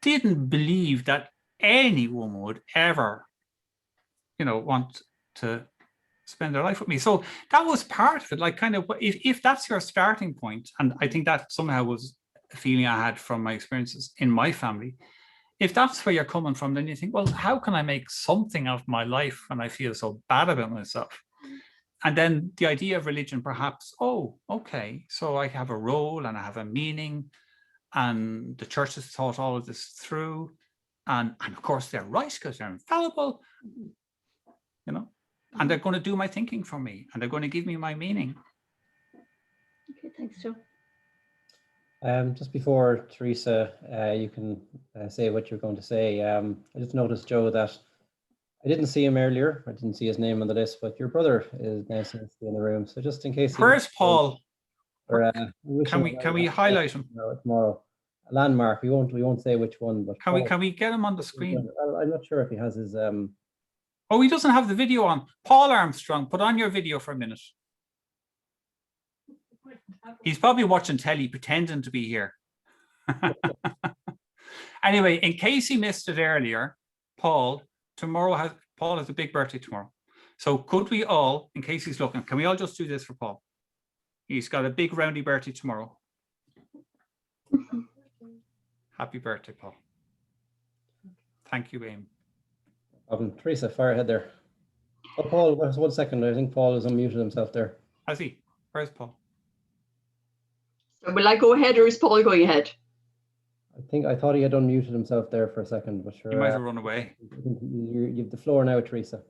didn't believe that any woman would ever, you know, want to spend their life with me. So that was part of it, like kind of, if that's your starting point, and I think that somehow was a feeling I had from my experiences in my family, if that's where you're coming from, then you think, well, how can I make something out of my life when I feel so bad about myself? And then the idea of religion, perhaps, oh, okay, so I have a role and I have a meaning, and the church has thought all of this through, and of course they're right because they're infallible, you know, and they're going to do my thinking for me, and they're going to give me my meaning.
Okay, thanks, Joe.
Just before Teresa, you can say what you're going to say. I just noticed, Joe, that I didn't see him earlier. I didn't see his name on the list, but your brother is now seems to be in the room. So just in case.
Where's Paul?
Or,
can we highlight him?
Tomorrow. A landmark. We won't say which one, but
can we get him on the screen?
I'm not sure if he has his.
Oh, he doesn't have the video on. Paul Armstrong, put on your video for a minute. He's probably watching telly, pretending to be here. Anyway, in case he missed it earlier, Paul has a big birthday tomorrow. So could we all, in case he's looking, can we all just do this for Paul? He's got a big roundy birthday tomorrow. Happy birthday, Paul. Thank you, Eamon.
Teresa, fire ahead there. Oh, Paul, 1 second. I think Paul has unmuted himself there.
Has he? Where's Paul?
So will I go ahead or is Paul going ahead?
I thought he had unmuted himself there for a second, but sure.
He might have run away.
You have the floor now, Teresa.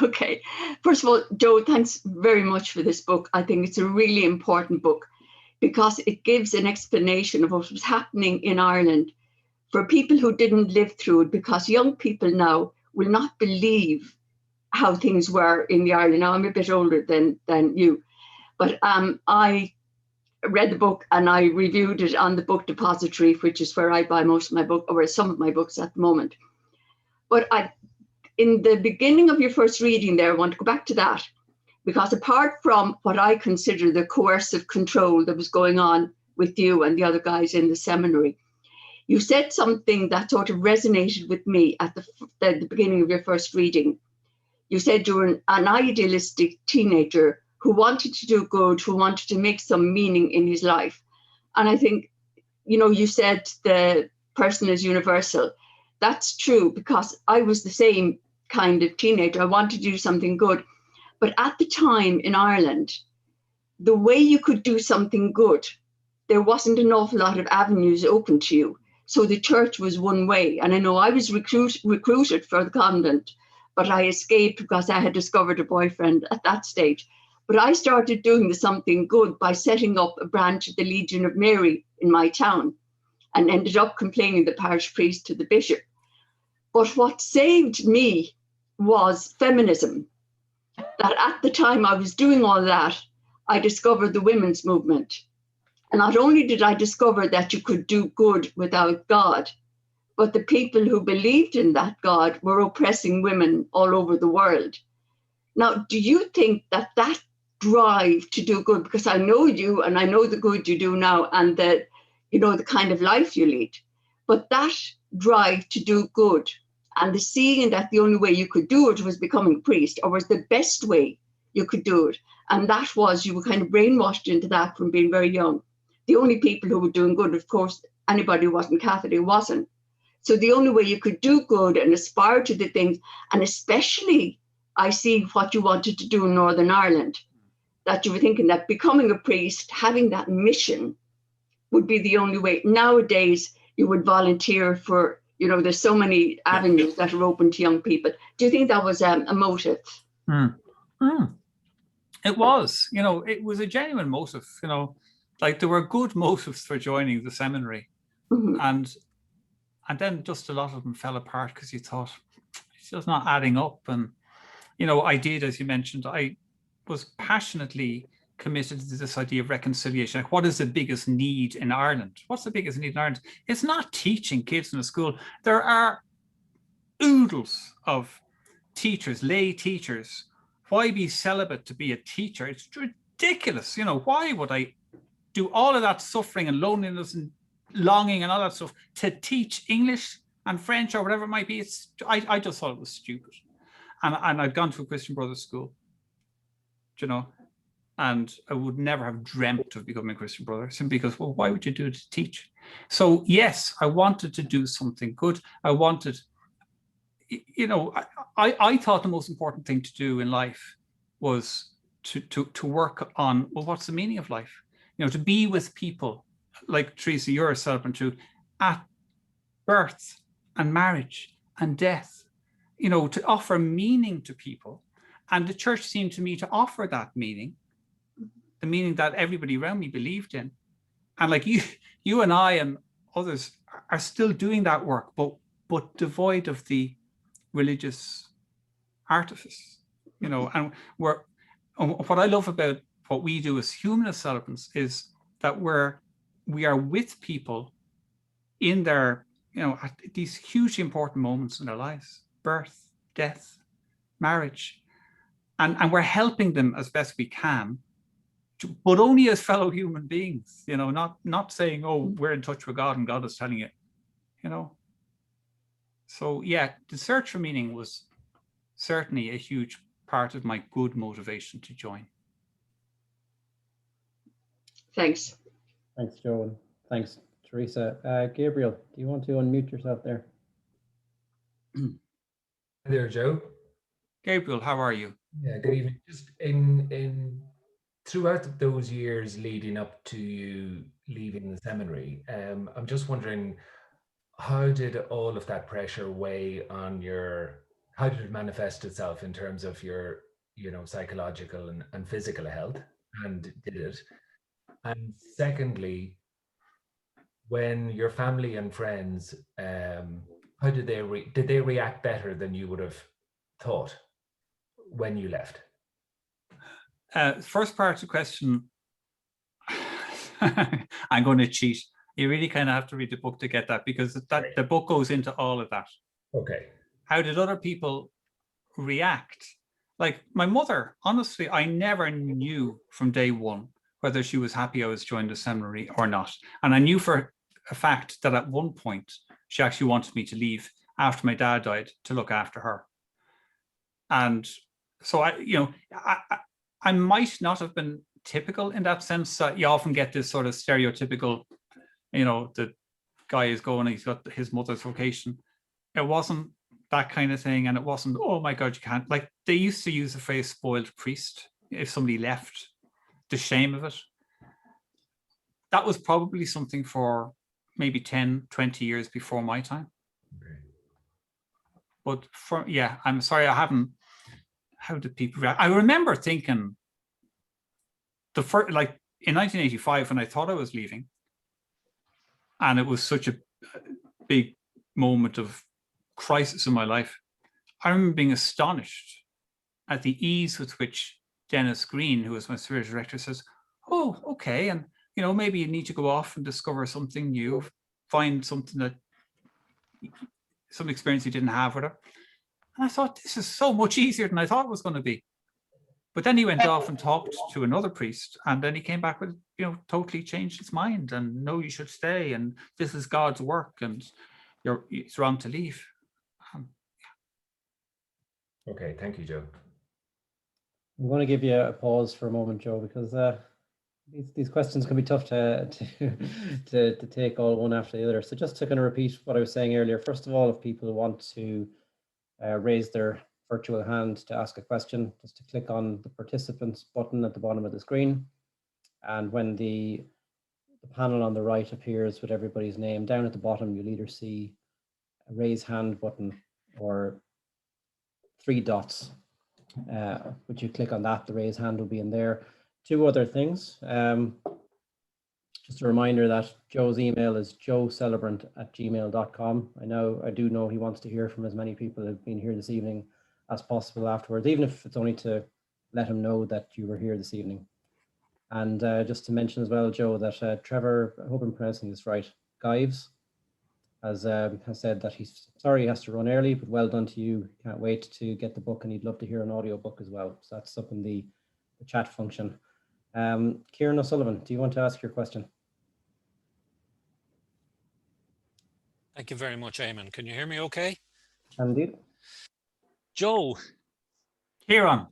Okay. First of all, Joe, thanks very much for this book. I think it's a really important book because it gives an explanation of what was happening in Ireland for people who didn't live through it, because young people now will not believe how things were in the Ireland. Now, I'm a bit older than you, but I read the book and I reviewed it on the Book Depository, which is where I buy most of my book, or some of my books at the moment. But in the beginning of your first reading there, I want to go back to that, because apart from what I consider the coercive control that was going on with you and the other guys in the seminary, you said something that sort of resonated with me at the beginning of your first reading. You said you were an idealistic teenager who wanted to do good, who wanted to make some meaning in his life. And I think, you said the person is universal. That's true, because I was the same kind of teenager. I wanted to do something good. But at the time in Ireland, the way you could do something good, there wasn't an awful lot of avenues open to you. So the church was one way. And I know I was recruited for the convent, but I escaped because I had discovered a boyfriend at that stage. But I started doing something good by setting up a branch of the Legion of Mary in my town, and ended up complaining the parish priest to the bishop. But what saved me was feminism. That at the time I was doing all that, I discovered the women's movement. And not only did I discover that you could do good without God, but the people who believed in that God were oppressing women all over the world. Now, do you think that drive to do good, because I know you and I know the good you do now and the kind of life you lead, but that drive to do good and the seeing that the only way you could do it was becoming a priest, or was the best way you could do it, and that was, you were kind of brainwashed into that from being very young. The only people who were doing good, of course, anybody who wasn't Catholic wasn't. So the only way you could do good and aspire to the things, and especially I see what you wanted to do in Northern Ireland, that you were thinking that becoming a priest, having that mission would be the only way. Nowadays, you would volunteer for, there's so many avenues that are open to young people. Do you think that was a motive?
It was, it was a genuine motive, like there were good motives for joining the seminary.
Mm-hmm.
And then just a lot of them fell apart because you thought it's just not adding up. And, I did, as you mentioned, I was passionately committed to this idea of reconciliation. Like, what is the biggest need in Ireland? What's the biggest need in Ireland? It's not teaching kids in a school. There are oodles of teachers, lay teachers. Why be celibate to be a teacher? It's ridiculous. Why would I do all of that suffering and loneliness and longing and all that stuff to teach English and French or whatever it might be? I just thought it was stupid. And I'd gone to a Christian Brothers school, and I would never have dreamt of becoming a Christian Brother, simply because, well, why would you do it to teach? So yes, I wanted to do something good. I wanted, you know, I thought the most important thing to do in life was to work on, well, what's the meaning of life? You know, to be with people like Teresa, you're a celebrant too, at birth and marriage and death, you know, to offer meaning to people. And the church seemed to me to offer that meaning, the meaning that everybody around me believed in. And like you and I and others are still doing that work, but devoid of the religious artifice, you know. And what I love about what we do as humanist celebrants is that we are with people in their, you know, at these hugely important moments in their lives: birth, death, marriage, and we're helping them as best we can, but only as fellow human beings, you know, not saying, oh, we're in touch with God and God is telling you, you know. So yeah, the search for meaning was certainly a huge part of my good motivation to join.
Thanks.
Thanks, Joe, and thanks, Teresa. Gabriel, do you want to unmute yourself there?
Hi there, Joe.
Gabriel, how are you?
Yeah, good evening. Just in throughout those years leading up to you leaving the seminary, I'm just wondering, how did all of that pressure weigh on how did it manifest itself in terms of your, you know, psychological and physical health, and did it? And secondly, when your family and friends, how did they react better than you would have thought when you left?
First part of the question, I'm going to cheat. You really kind of have to read the book to get that, because the book goes into all of that.
Okay.
How did other people react? Like my mother, honestly, I never knew from day one whether she was happy I was joining the seminary or not. And I knew for a fact that at one point she actually wanted me to leave after my dad died to look after her. And so I might not have been typical in that sense. You often get this sort of stereotypical, you know, the guy is going, he's got his mother's vocation. It wasn't that kind of thing. And it wasn't, oh my God, you can't. Like, they used to use the phrase spoiled priest if somebody left, the shame of it. That was probably something for maybe 10, 20 years before my time.
Okay.
But I'm sorry, I haven't. How did people react? I remember thinking in 1985, when I thought I was leaving, and it was such a big moment of crisis in my life, I remember being astonished at the ease with which Dennis Green, who was my spiritual director, says, oh, okay, and you know, maybe you need to go off and discover something new, find something that, some experience you didn't have with her. And I thought, this is so much easier than I thought it was going to be. But then he went off and talked to another priest, and then he came back with, you know, totally changed his mind, and no, you should stay, and this is God's work, and it's wrong to leave.
Okay, thank you, Joe.
I'm going to give you a pause for a moment, Joe, because these questions can be tough to take all one after the other. So just to kind of repeat what I was saying earlier, first of all, if people want to raise their virtual hand to ask a question, just to click on the participants button at the bottom of the screen. And when the panel on the right appears with everybody's name, down at the bottom, you'll either see a raise hand button or 3 dots. Which you click on that, the raise hand will be in there. 2 other things. Just a reminder that Joe's email is joecelebrant@gmail.com. I do know he wants to hear from as many people who've been here this evening as possible afterwards, even if it's only to let him know that you were here this evening. And just to mention as well, Joe, that Trevor, I hope I'm pronouncing this right, Gyves, has said that he's sorry he has to run early, but well done to you. Can't wait to get the book, and he'd love to hear an audio book as well. So that's up in the chat function. Kieran O'Sullivan, do you want to ask your question?
Thank you very much, Eamon. Can you hear me okay?
Indeed.
Joe.
Kieran.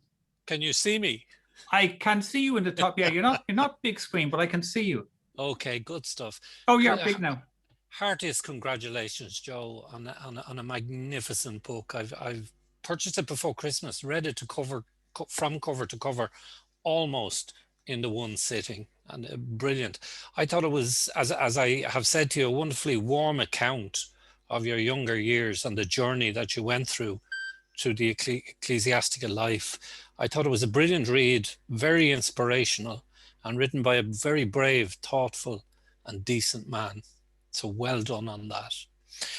Can you see me?
I can see you in the top. Yeah, you're not big screen, but I can see you.
Okay, good stuff.
Oh, you're big now.
heartiest congratulations, Joe, on a magnificent book. I've purchased it before Christmas, read it from cover to cover, almost in the one sitting, and brilliant. I thought it was, as I have said to you, a wonderfully warm account of your younger years and the journey that you went through the ecclesiastical life. I thought it was a brilliant read, very inspirational, and written by a very brave, thoughtful, and decent man. So well done on that.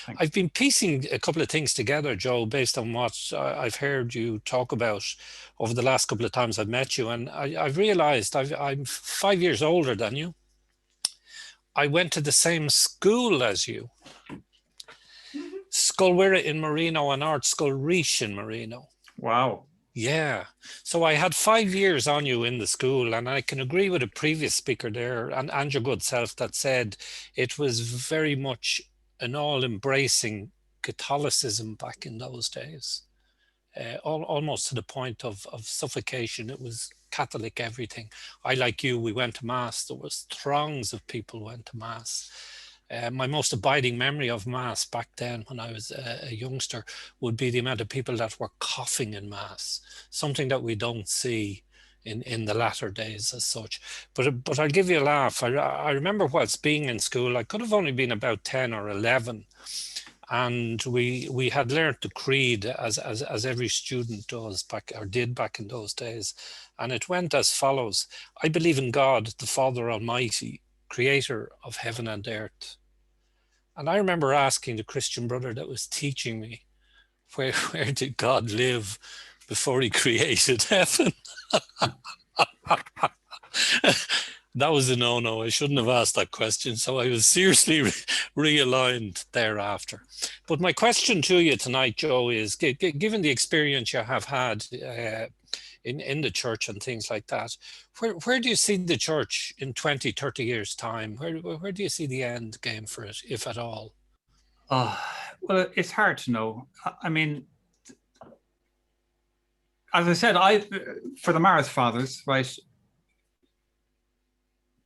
Thanks.
I've been piecing a couple of things together, Joe, based on what I've heard you talk about over the last couple of times I've met you. And I've realized I'm 5 years older than you. I went to the same school as you. Scolwira in Marino and Art Scoil Reach in Marino.
Wow.
Yeah. So I had 5 years on you in the school, and I can agree with a previous speaker there and your good self that said it was very much an all-embracing Catholicism back in those days. Almost to the point of suffocation. It was Catholic everything. I, like you, we went to Mass. There was throngs of people went to Mass. My most abiding memory of Mass back then when I was a youngster would be the amount of people that were coughing in Mass, something that we don't see in the latter days as such. But I'll give you a laugh. I remember whilst being in school, I could have only been about 10 or 11. And we had learned the creed as every student does did back in those days. And it went as follows: I believe in God, the Father Almighty, creator of heaven and earth. And I remember asking the Christian brother that was teaching me, where did God live before he created heaven? That was a no-no. I shouldn't have asked that question. So I was seriously realigned thereafter. But my question to you tonight, Joe, is given the experience you have had in the church and things like that, where do you see the church in 20, 30 years' time? Where do you see the end game for it, if at all?
Well, it's hard to know. I mean, as I said, for the Maris Fathers, right,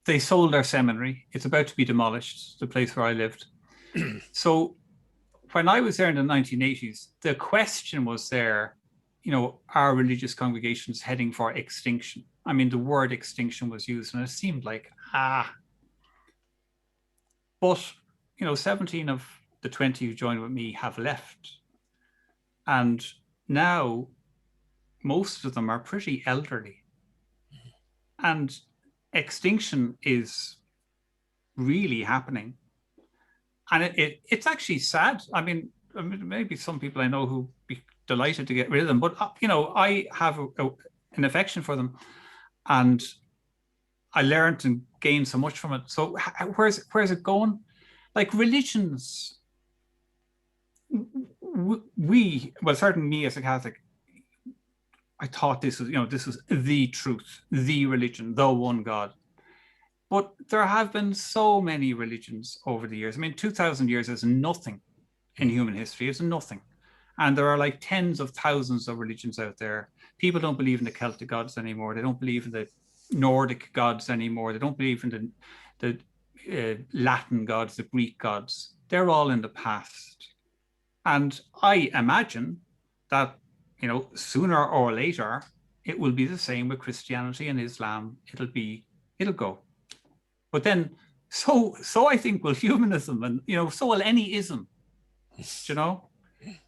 they sold their seminary. It's about to be demolished, the place where I lived. So when I was there in the 1980s, the question was there, are religious congregations heading for extinction? I mean, the word extinction was used, and it seemed like, But, 17 of the 20 who joined with me have left. And now most of them are pretty elderly. And extinction is really happening. And it's actually sad. I mean, maybe some people I know who be delighted to get rid of them, but I have an affection for them, and I learned and gained so much from it. So where's it going? Like religions, certainly me as a Catholic, I thought this was the truth, the religion, the one God. But there have been so many religions over the years. I mean, 2,000 years is nothing in human history. It's nothing. And there are like tens of thousands of religions out there. People don't believe in the Celtic gods anymore. They don't believe in the Nordic gods anymore. They don't believe in the Latin gods, the Greek gods. They're all in the past. And I imagine that, sooner or later, it will be the same with Christianity and Islam. It'll go. But then, so I think will humanism, and so will any ism,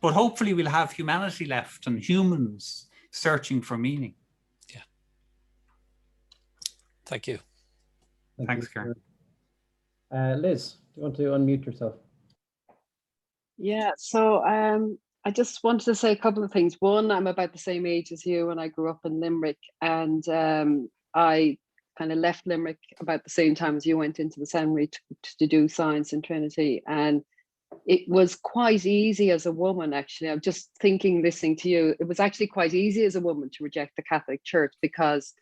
But hopefully we'll have humanity left and humans searching for meaning.
Yeah. Thank you.
Thanks, Karen.
Liz, do you want to unmute yourself?
Yeah, so I just wanted to say a couple of things. One, I'm about the same age as you, and I grew up in Limerick, and I kind of left Limerick about the same time as you went into the seminary to do science in Trinity. And it was quite easy as a woman, actually. I'm just thinking, listening to you, it was actually quite easy as a woman to reject the Catholic Church because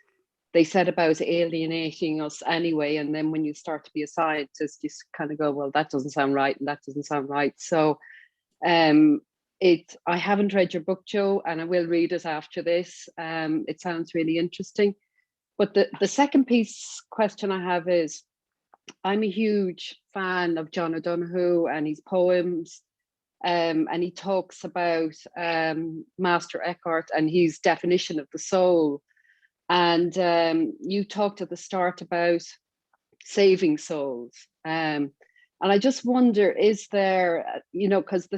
they set about alienating us anyway. And then when you start to be a scientist, you kind of go, well, that doesn't sound right, and that doesn't sound right. So I haven't read your book, Joe, and I will read it after this. It sounds really interesting. But the second question I have is, I'm a huge fan of John O'Donoghue and his poems. And he talks about Master Eckhart and his definition of the soul. And you talked at the start about saving souls. And I just wonder, is there, you know, because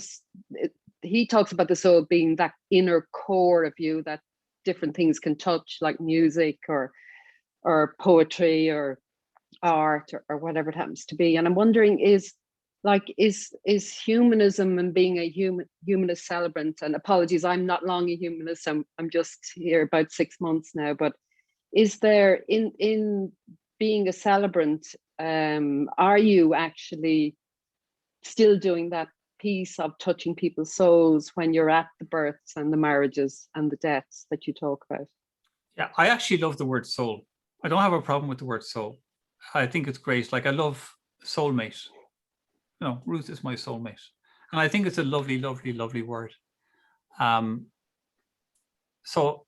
he talks about the soul being that inner core of you that different things can touch, like music or poetry or art or whatever it happens to be. And I'm wondering, is humanism and being a humanist celebrant, and apologies, I'm not long a humanist, I'm just here about 6 months now, but is there in being a celebrant, are you actually still doing that piece of touching people's souls when you're at the births and the marriages and the deaths that you talk about?
Yeah, I actually love the word soul. I don't have a problem with the word soul. I think it's great. Like, I love soulmate. You know, Ruth is my soulmate. And I think it's a lovely, lovely, lovely word. So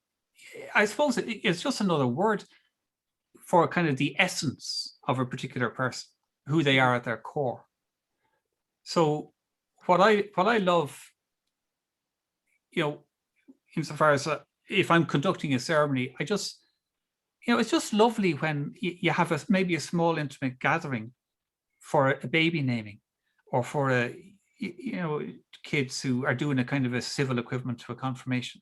I suppose it's just another word for kind of the essence of a particular person, who they are at their core. So what I love, you know, insofar as if I'm conducting a ceremony, I just, you know, it's just lovely when you have maybe a small intimate gathering for a baby naming, or for you know, kids who are doing a kind of a civil equivalent to a confirmation,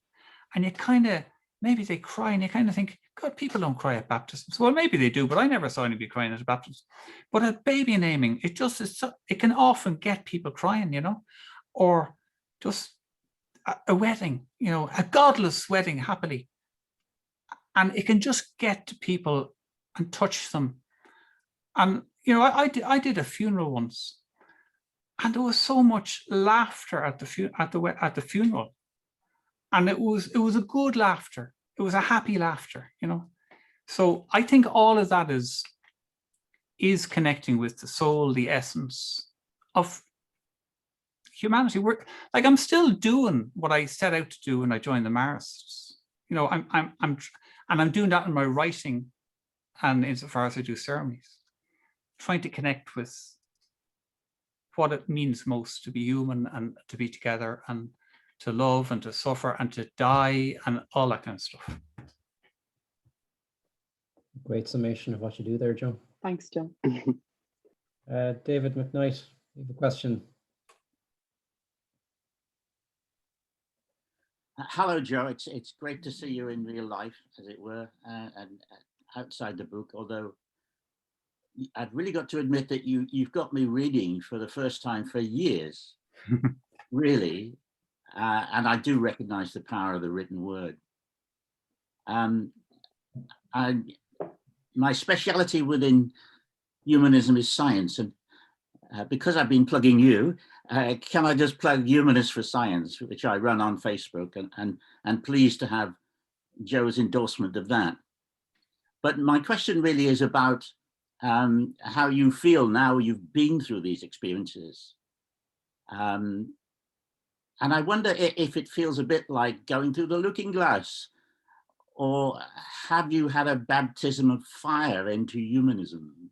and you kind of, maybe they cry, and you kind of think, God, people don't cry at baptisms. Well, maybe they do, but I never saw anybody crying at a baptism. But at baby naming, it just is it can often get people crying, you know, or just a wedding, you know, a godless wedding happily. And it can just get to people and touch them. And, you know, I did a funeral once, and there was so much laughter at the funeral. And it was a good laughter. It was a happy laughter, you know. So I think all of that is connecting with the soul, the essence of humanity. I'm still doing what I set out to do when I joined the Marists. You know, I'm doing that in my writing, and insofar as I do ceremonies, trying to connect with what it means most to be human and to be together and to love and to suffer and to die and all that kind of stuff.
Great summation of what you do there, Joe.
Thanks, Joe.
David McKnight, you have a question.
Hello, Joe. It's great to see you in real life, as it were, and outside the book. Although I've really got to admit that you've got me reading for the first time for years, really, and I do recognise the power of the written word. My speciality within humanism is science, and because I've been plugging you, can I just plug Humanist for Science, which I run on Facebook, and pleased to have Joe's endorsement of that. But my question really is about how you feel now you've been through these experiences. And I wonder if it feels a bit like going through the looking glass, or have you had a baptism of fire into humanism?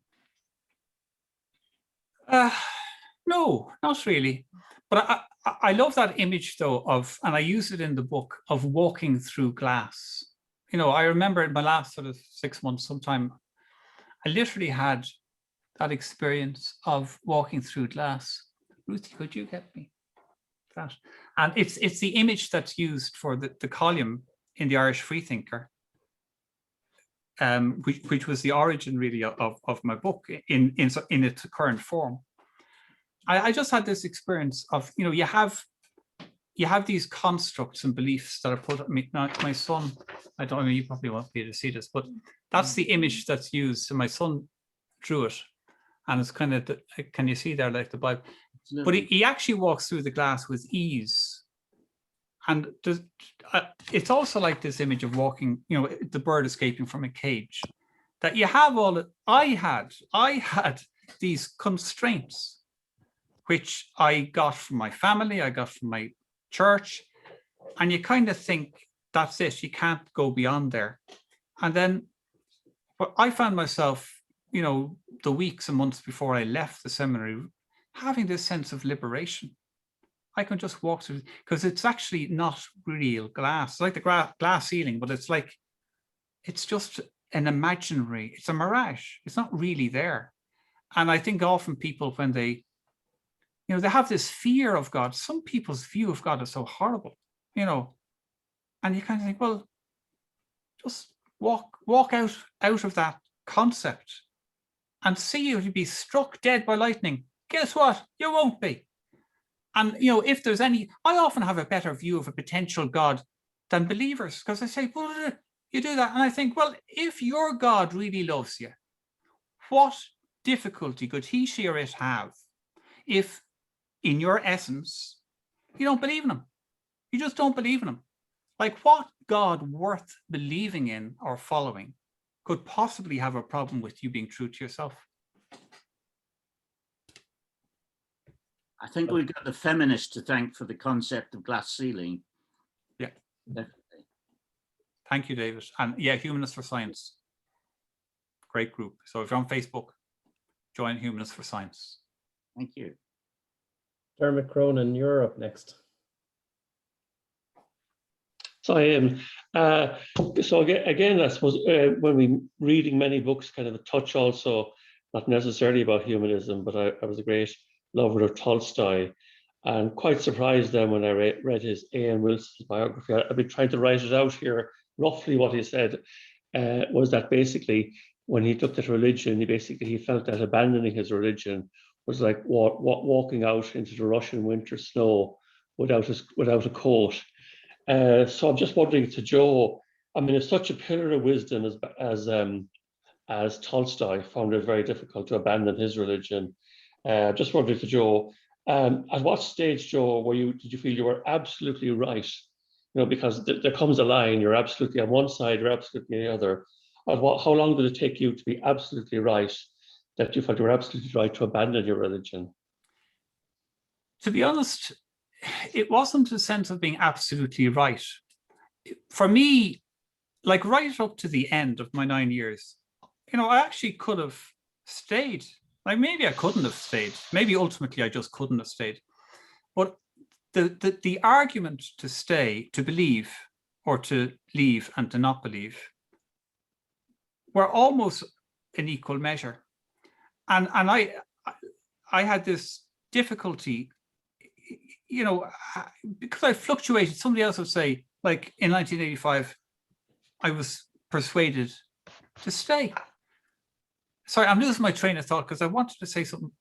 No, not really. But I love that image, though, of, and I use it in the book, of walking through glass. You know, I remember in my last sort of 6 months, sometime, I literally had that experience of walking through glass. Ruthie, could you get me that? And it's the image that's used for the column in the Irish Freethinker, which was the origin really of my book in its current form. I just had this experience of, you know, you have these constructs and beliefs that are put. I mean, my son, I don't know, you probably won't be able to see this, but that's the image that's used. So my son drew it, and it's kind of, can you see there, like the Bible? But he actually walks through the glass with ease. And it's also like this image of walking, you know, the bird escaping from a cage, that you have all that. I had these constraints, which I got from my family, I got from my church, and you kind of think, that's it, you can't go beyond there. And then, but I found myself, you know, the weeks and months before I left the seminary, having this sense of liberation. I can just walk through, because it's actually not real glass. It's like the glass ceiling, but it's like, it's just an imaginary, it's a mirage. It's not really there. And I think often people, when they, you know, they have this fear of God. Some people's view of God is so horrible, you know, and you kind of think, well, just walk out of that concept and see if you'd be struck dead by lightning. Guess what? You won't be. And, you know, if there's any, I often have a better view of a potential God than believers, because I say, well, you do that. And I think, well, if your God really loves you, what difficulty could he, she, or it have if in your essence, you don't believe in him? You just don't believe in him. Like, what God worth believing in or following could possibly have a problem with you being true to yourself?
I think we've got the feminists to thank for the concept of glass ceiling.
Yeah.
Definitely.
Thank you, David. And yeah, Humanists for Science. Great group. So if you're on Facebook, join Humanists for Science.
Thank you.
Dermot Cronin, you're up next.
So I am. So again, I suppose when we reading many books, kind of a touch also, not necessarily about humanism, but I was a great lover of Tolstoy, and quite surprised then when I read his A.N. Wilson's biography. I've been trying to write it out here. Roughly what he said was that basically when he looked at religion, he felt that abandoning his religion was like walking out into the Russian winter snow without a coat. So I'm just wondering to Joe, I mean, if such a pillar of wisdom as Tolstoy found it very difficult to abandon his religion, just wondering to Joe, at what stage, Joe, did you feel you were absolutely right? You know, because there comes a line, you're absolutely on one side, you're absolutely on the other. How long did it take you to be absolutely right, that you felt you were absolutely right to abandon your religion?
To be honest, it wasn't a sense of being absolutely right. For me, like right up to the end of my 9 years, you know, I actually could have stayed. Like maybe I couldn't have stayed. Maybe ultimately I just couldn't have stayed. But the argument to stay, to believe, or to leave and to not believe, were almost in equal measure. And I had this difficulty, you know, because I fluctuated. Somebody else would say, like in 1985, I was persuaded to stay. Sorry, I'm losing my train of thought because I wanted to say something.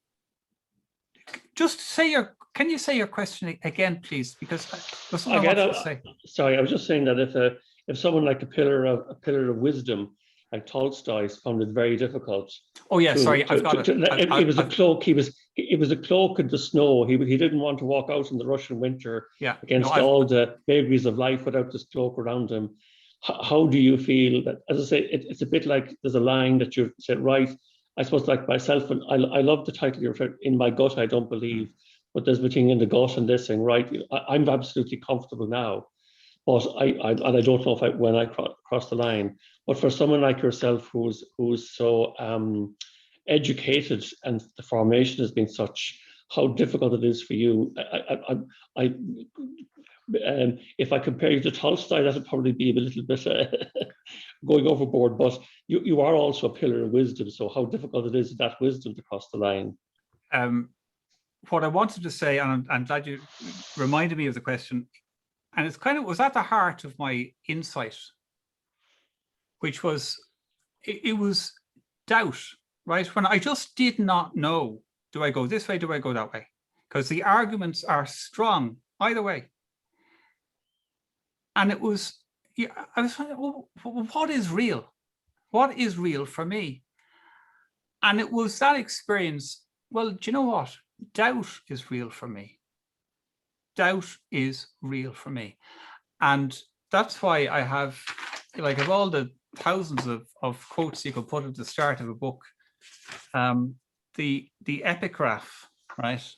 Just say can you say your question again, please? Because there's something I wanted to say.
Sorry, I was just saying that if someone like a pillar of wisdom like Tolstoy found it very difficult.
Oh yeah, sorry, I've got it.
It was a cloak. It was a cloak in the snow. He didn't want to walk out in the Russian winter against all the vagaries of life without this cloak around him. How do you feel that? As I say, it's a bit like there's a line that you said, right? I suppose like myself, and I love the title you're referring. In my gut, I don't believe, but there's between in the gut and this thing, right? I'm absolutely comfortable now, but I don't know if when I cross the line. But for someone like yourself, who's so educated and the formation has been such, how difficult it is for you. If I compare you to Tolstoy, that would probably be a little bit going overboard. But you are also a pillar of wisdom. So how difficult it is that wisdom to cross the line.
What I wanted to say, and I'm glad you reminded me of the question, and it's kind of was at the heart of my insight, which was it was doubt, right? When I just did not know, do I go this way, do I go that way? Because the arguments are strong either way. And it was, I was thinking, well, what is real? What is real for me? And it was that experience. Well, do you know what? Doubt is real for me. Doubt is real for me. And that's why I have, like, of all the thousands of quotes you could put at the start of a book, the epigraph, right,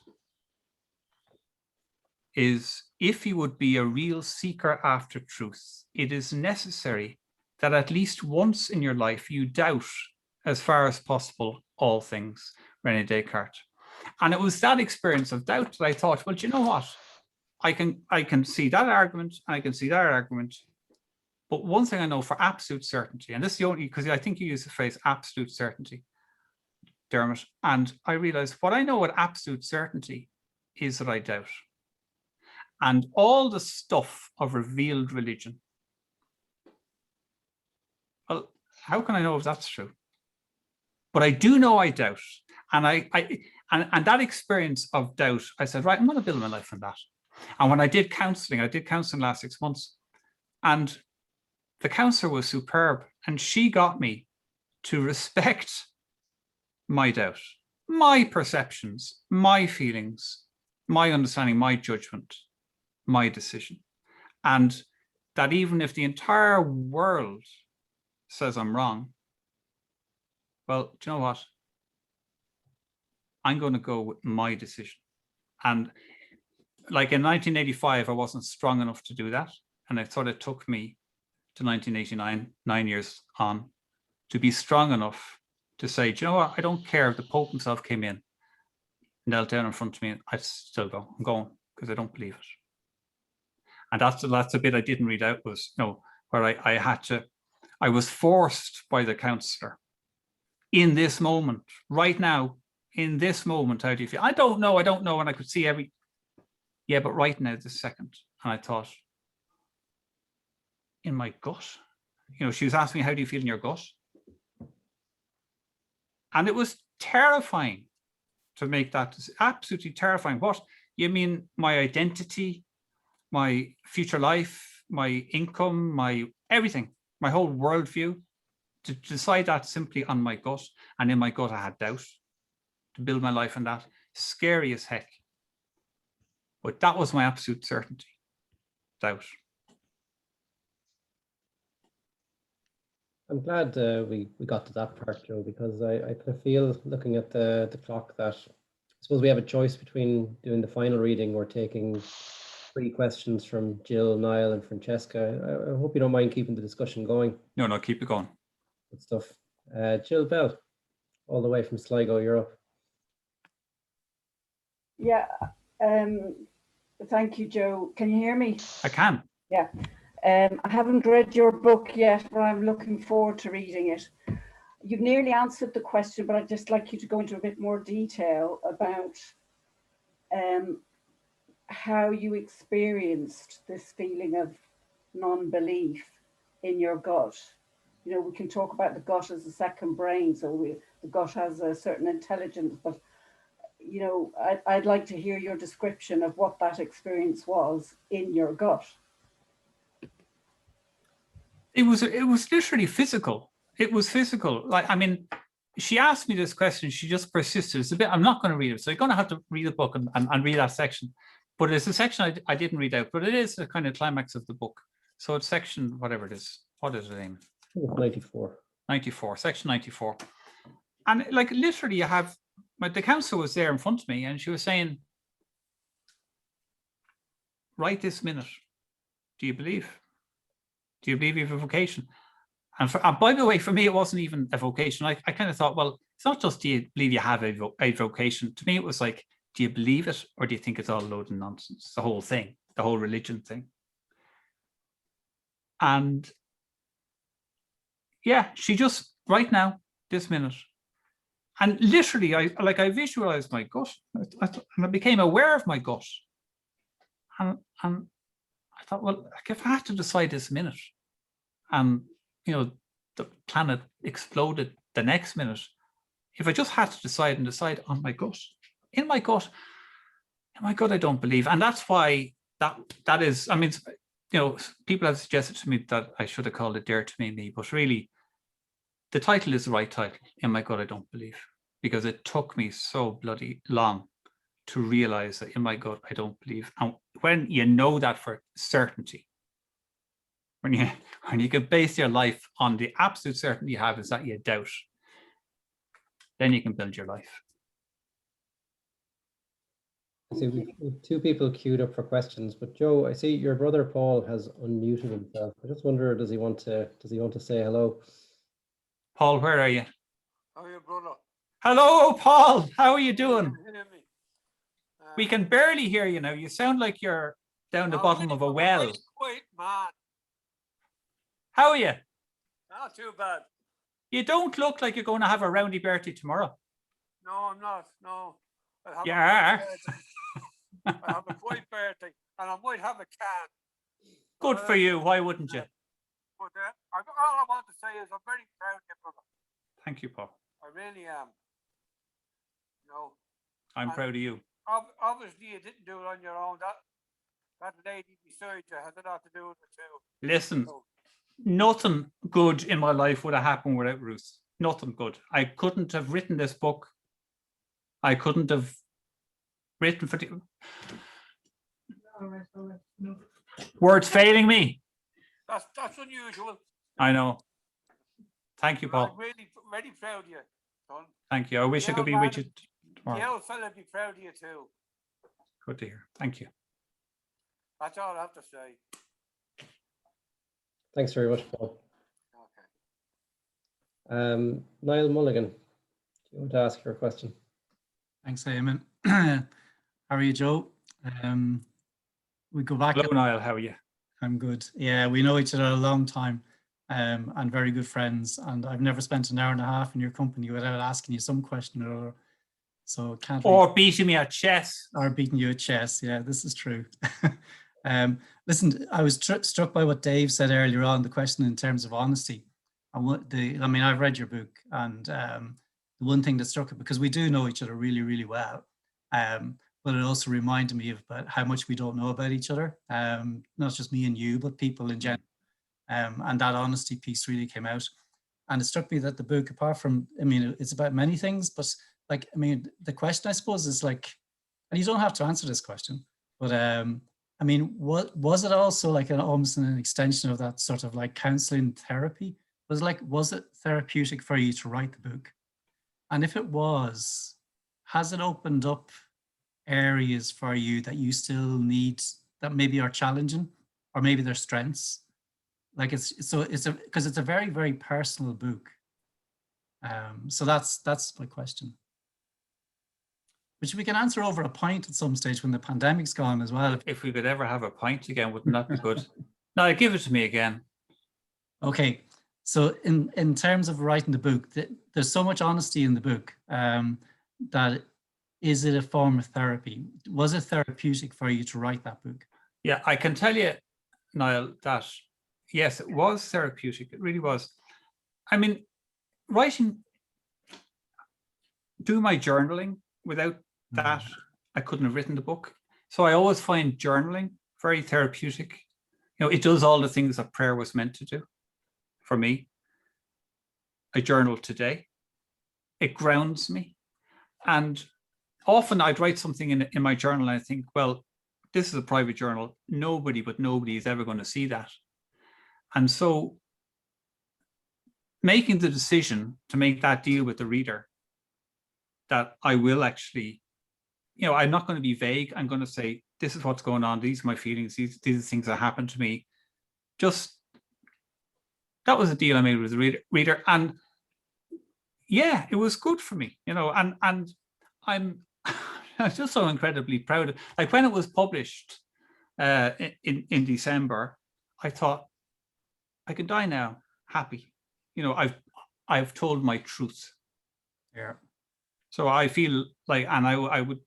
is, if you would be a real seeker after truth, it is necessary that at least once in your life you doubt as far as possible, all things, René Descartes. And it was that experience of doubt that I thought, well, do you know what? I can see that argument, I can see that argument. But one thing I know for absolute certainty, and this is the only, because I think you use the phrase absolute certainty, Dermot, and I realized what I know with absolute certainty is that I doubt. And all the stuff of revealed religion, well, how can I know if that's true? But I do know I doubt. And and that experience of doubt, I said, right, I'm going to build my life on that. And when I did counseling last 6 months, and the counselor was superb, and she got me to respect my doubt, my perceptions, my feelings, my understanding, my judgment, my decision. And that even if the entire world says I'm wrong, well, do you know what? I'm going to go with my decision. And like in 1985, I wasn't strong enough to do that. And I thought it took me to 1989, 9 years on, to be strong enough to say, do you know what? I don't care if the Pope himself came in, knelt down in front of me, I'd still go. I'm going because I don't believe it. And that's a bit I didn't read out, was, you know, where I was forced by the counselor in this moment, right now, in this moment, how do you feel? I don't know. And I could see yeah, but right now, this second. And I thought, in my gut, you know, she was asking me, how do you feel in your gut? And it was terrifying to make that, absolutely terrifying. What? You mean my identity, my future life, my income, my everything, my whole worldview, to decide that simply on my gut. And in my gut, I had doubt to build my life on that. Scary as heck. But that was my absolute certainty, doubt.
I'm glad we got to that part, Joe, because I kind of feel, looking at the clock, that I suppose we have a choice between doing the final reading or taking 3 questions from Jill, Niall, and Francesca. I hope you don't mind keeping the discussion going.
No, keep it going.
Good stuff. Jill Bell, all the way from Sligo, Europe.
Yeah, thank you, Joe. Can you hear me?
I can.
Yeah. I haven't read your book yet, but I'm looking forward to reading it. You've nearly answered the question, but I'd just like you to go into a bit more detail about how you experienced this feeling of non-belief in your gut. You know, we can talk about the gut as a second brain, so the gut has a certain intelligence, but you know, I'd like to hear your description of what that experience was in your gut.
It was literally physical. It was physical. Like, I mean, she asked me this question. She just persisted. It's a bit, I'm not going to read it. So you're going to have to read the book and read that section. But it's a section I didn't read out, but it is the kind of climax of the book. So it's section, whatever it is. What is the name?
94.
94, section 94. And like literally you have, the counselor was there in front of me and she was saying, right this minute, do you believe? Do you believe you have a vocation? And by the way, for me, it wasn't even a vocation. I kind of thought, well, it's not just do you believe you have a vocation. To me, it was like, do you believe it or do you think it's all a load of nonsense? The whole thing, the whole religion thing. And yeah, she just, right now, this minute. And literally, I visualized my gut and I became aware of my gut. And I thought, well, like if I had to decide this minute, and you know, the planet exploded the next minute, if I just had to decide on my gut, in my gut, I don't believe. And that's why that is, I mean, you know, people have suggested to me that I should have called it Dare to Be Me, but really the title is the right title, In My Gut I Don't Believe, because it took me so bloody long to realize that in my gut I don't believe. And when you know that for certainty, when you can base your life on the absolute certainty you have is that you doubt, then you can build your life.
I see we have 2 people queued up for questions, but Joe, I see your brother Paul has unmuted himself. I just wonder, does he want to say hello?
Paul, where are you?
How are you, brother?
Hello, Paul. How are you doing?
Can you hear me?
We can barely hear you now. You sound like you're down the bottom of a well.
Wait, man.
How are you?
Not too bad.
You don't look like you're going to have a roundy birthday tomorrow.
No, I'm not. No.
You are.
I have a quiet birthday, and I might have a can.
Good for you. Why wouldn't you?
But all I want to say is I'm very proud of you, brother.
Thank you, Paul.
I really am. No.
I'm proud of you.
Obviously, you didn't do it on your own. That lady beside you has a lot to do with it too.
Listen, nothing good in my life would have happened without Ruth. Nothing good. I couldn't have written this book. I couldn't have written for the words failing me.
That's unusual.
I know. Thank you, Paul.
I'm really, really proud of you, son.
Thank you. I wish I could be with you tomorrow.
The old fella would be proud of you too.
Good to hear. Thank you.
That's all I have to say.
Thanks very much, Paul. Niall Mulligan, do you want to ask your question?
Thanks, Eamon. How are you, Joe? We go back.
Hello, Niall. How are you?
I'm good. Yeah, we know each other a long time, and very good friends. And I've never spent an hour and a half in your company without asking you some question or other. So can't.
Or beating me at chess.
Or beating you at chess. Yeah, this is true. Listen, I was struck by what Dave said earlier on, the question in terms of honesty. And I mean, I've read your book, and the one thing that struck it, because we do know each other really, really well, but it also reminded me of how much we don't know about each other, not just me and you, but people in general. And that honesty piece really came out. And it struck me that the book, apart from, I mean, it's about many things, but like, I mean, the question, I suppose, is like, and you don't have to answer this question, but I mean, what was it also like almost an extension of that sort of like counseling therapy? Was it therapeutic for you to write the book? And if it was, has it opened up areas for you that you still need, that maybe are challenging, or maybe they're strengths? Like because it's a very, very personal book. So that's my question, which we can answer over a pint at some stage when the pandemic's gone as well.
If we could ever have a pint again, wouldn't that be good? No, give it to me again.
Okay. So in terms of writing the book, there's so much honesty in the book that is it a form of therapy? Was it therapeutic for you to write that book?
Yeah, I can tell you, Niall, that yes, it was therapeutic. It really was. I mean, do my journaling, without that, I couldn't have written the book. So I always find journaling very therapeutic. You know, it does all the things that prayer was meant to do. For me, I journal today. It grounds me. And often I'd write something in my journal and I think, well, this is a private journal. Nobody is ever going to see that. And so making the decision to make that deal with the reader, that I will actually, you know, I'm not going to be vague. I'm going to say, this is what's going on. These are my feelings. These are things that happened to me. That was a deal I made with the reader, and yeah, it was good for me, you know. And I'm just so incredibly proud of. Like when it was published in December, I thought I can die now happy. You know, I've told my truth.
Yeah.
So I feel like, and I would,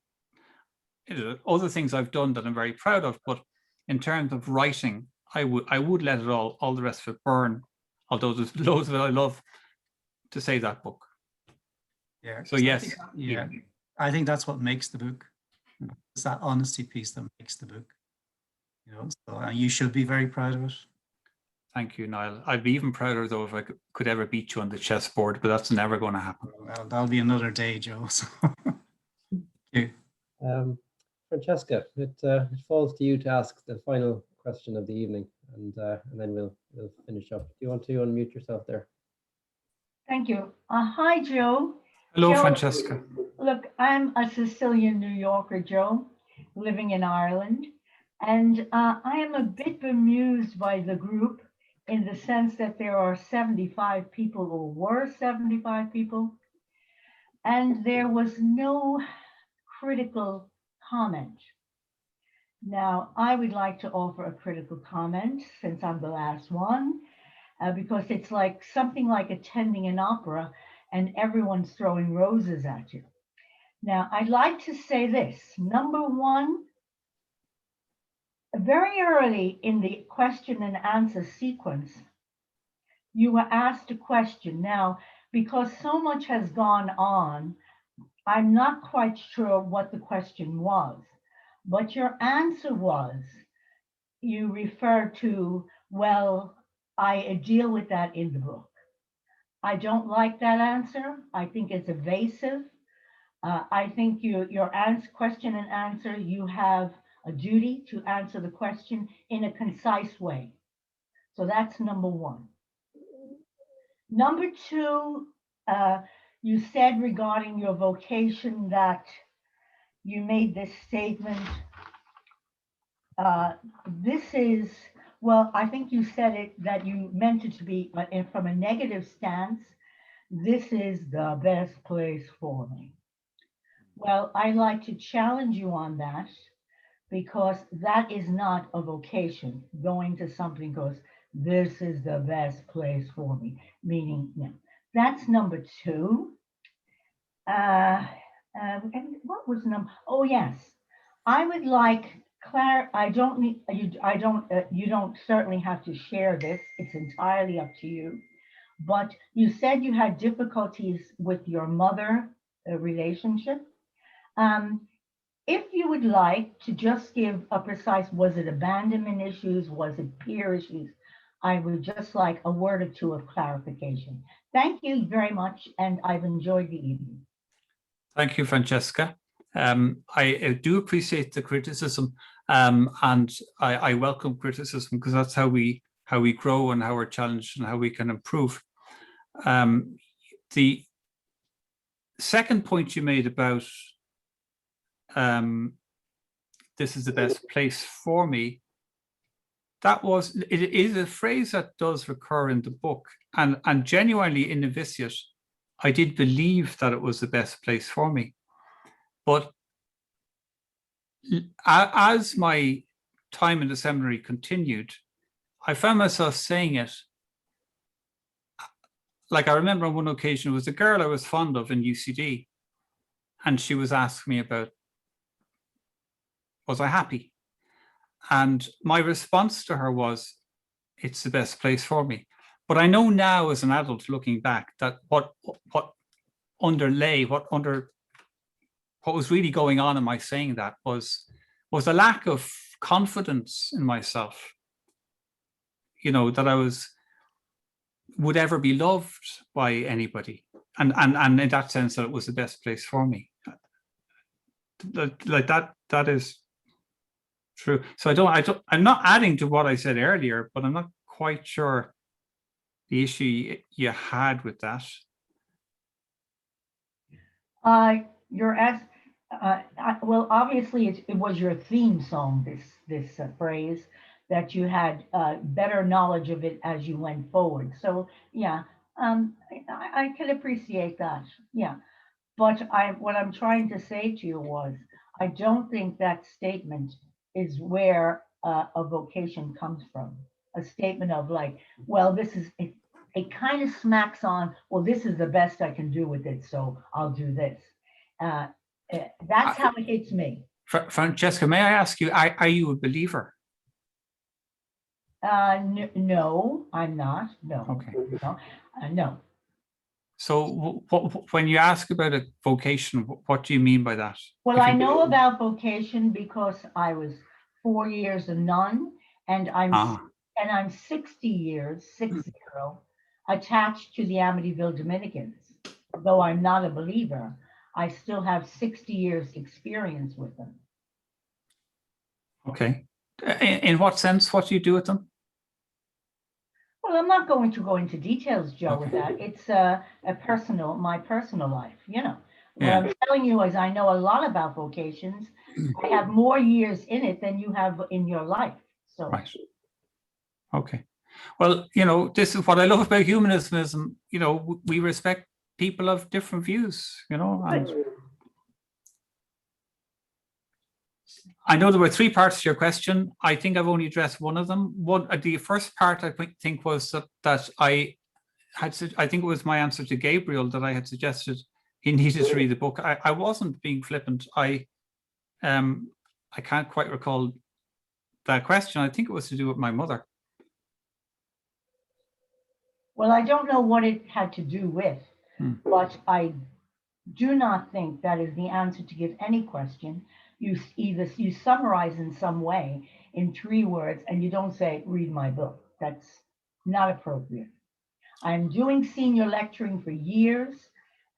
you know, other things I've done that I'm very proud of, but in terms of writing, I would let it all the rest of it burn. Although there's loads of it I love, to save that book.
Yeah.
So yes.
I think that's what makes the book. It's that honesty piece that makes the book. You know, so you should be very proud of it.
Thank you, Niall. I'd be even prouder though if I could ever beat you on the chessboard, but that's never going to happen.
Well, that'll be another day, Joe. So. Thank you.
Francesca, it falls to you to ask the final question of the evening, and then we'll finish up. Do you want to unmute yourself there?
Thank you. Hi, Joe.
Hello,
Joe,
Francesca.
Look, I'm a Sicilian New Yorker, Joe, living in Ireland, and I am a bit bemused by the group in the sense that there are 75 people, or were 75 people, and there was no critical comment. Now, I would like to offer a critical comment since I'm the last one, because it's like something like attending an opera and everyone's throwing roses at you. Now, I'd like to say this. Number one, very early in the question and answer sequence, you were asked a question. Now, because so much has gone on, I'm not quite sure what the question was, but your answer was, you referred to, well, I deal with that in the book. I don't like that answer. I think it's evasive. I think your question and answer, you have a duty to answer the question in a concise way. So that's number one. Number two, you said regarding your vocation that you made this statement. This is, well, I think you said it that you meant it to be from a negative stance. This is the best place for me. Well, I'd like to challenge you on that, because that is not a vocation. Going to something goes, this is the best place for me, meaning, no. That's number two. And what was number? Oh, yes. I would like you don't certainly have to share this. It's entirely up to you. But you said you had difficulties with your mother relationship. If you would like to just give a precise, was it abandonment issues? Was it peer issues? I would just like a word or two of clarification. Thank you very much, and I've enjoyed the evening.
Thank you, Francesca. I do appreciate the criticism, and I welcome criticism, because that's how we grow and how we're challenged and how we can improve. The second point you made about this is the best place for me, it is a phrase that does recur in the book, and genuinely in Novitiate, I did believe that it was the best place for me. But as my time in the seminary continued, I found myself saying it. Like, I remember on one occasion, it was a girl I was fond of in UCD, and she was asking me about, was I happy? And my response to her was, it's the best place for me. But I know now as an adult looking back that what was really going on in my saying that was a lack of confidence in myself. You know, that I would ever be loved by anybody. And in that sense, that it was the best place for me. Like that is true. So I'm not adding to what I said earlier, but I'm not quite sure the issue you had with that.
Well, obviously it was your theme song, this phrase, that you had better knowledge of it as you went forward. So yeah, I can appreciate that. Yeah, but what I'm trying to say to you was, I don't think that statement is where a vocation comes from. A statement of like, well, this is it kind of smacks on, well, this is the best I can do with it, so I'll do this. That's how it hits me.
Francesca, may I ask you, are you a believer?
No, I'm not. No.
Okay.
No.
So when you ask about a vocation, what do you mean by that?
Well, I know about vocation because I was 4 years a nun, and I'm 60 years, 60, attached to the Amityville Dominicans. Though I'm not a believer, I still have 60 years experience with them.
Okay. In what sense? What do you do with them?
Well, I'm not going to go into details, Joe, with that. It's my personal life, you know. What I'm telling you is I know a lot about vocations. I have more years in it than you have in your life. So.
Right. Okay. Well, you know, this is what I love about humanism is, you know, we respect people have different views, you know. And I know there were three parts to your question. I think I've only addressed one of them. The first part I think was that I think it was my answer to Gabriel that I had suggested he needed to read the book. I wasn't being flippant. I can't quite recall that question. I think it was to do with my mother.
Well, I don't know what it had to do with, but I do not think that is the answer to give any question. You summarize in some way in 3 words, and you don't say, read my book. That's not appropriate. I'm doing senior lecturing for years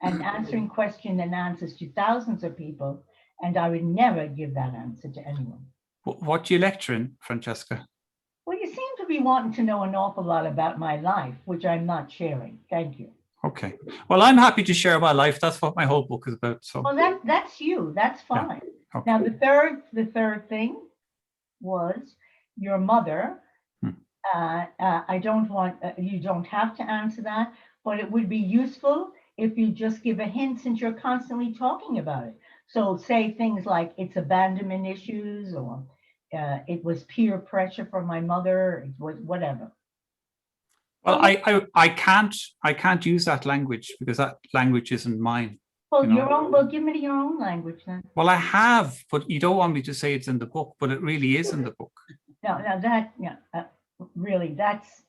and answering question and answers to thousands of people, and I would never give that answer to anyone.
What do you lecture in, Francesca?
Well, you seem to be wanting to know an awful lot about my life, which I'm not sharing. Thank you.
Okay. Well, I'm happy to share my life. That's what my whole book is about. So.
Well, that's you. That's fine.
Yeah. Okay.
Now, the third thing was your mother. I don't want, you don't have to answer that, but it would be useful if you just give a hint since you're constantly talking about it. So say things like it's abandonment issues, or it was peer pressure from my mother, it was whatever.
Well, I can't use that language because that language isn't mine.
Well, your own. Well, give me your own language then.
Well, I have, but you don't want me to say it's in the book, but it really is in the book.
No, that, yeah, really, that's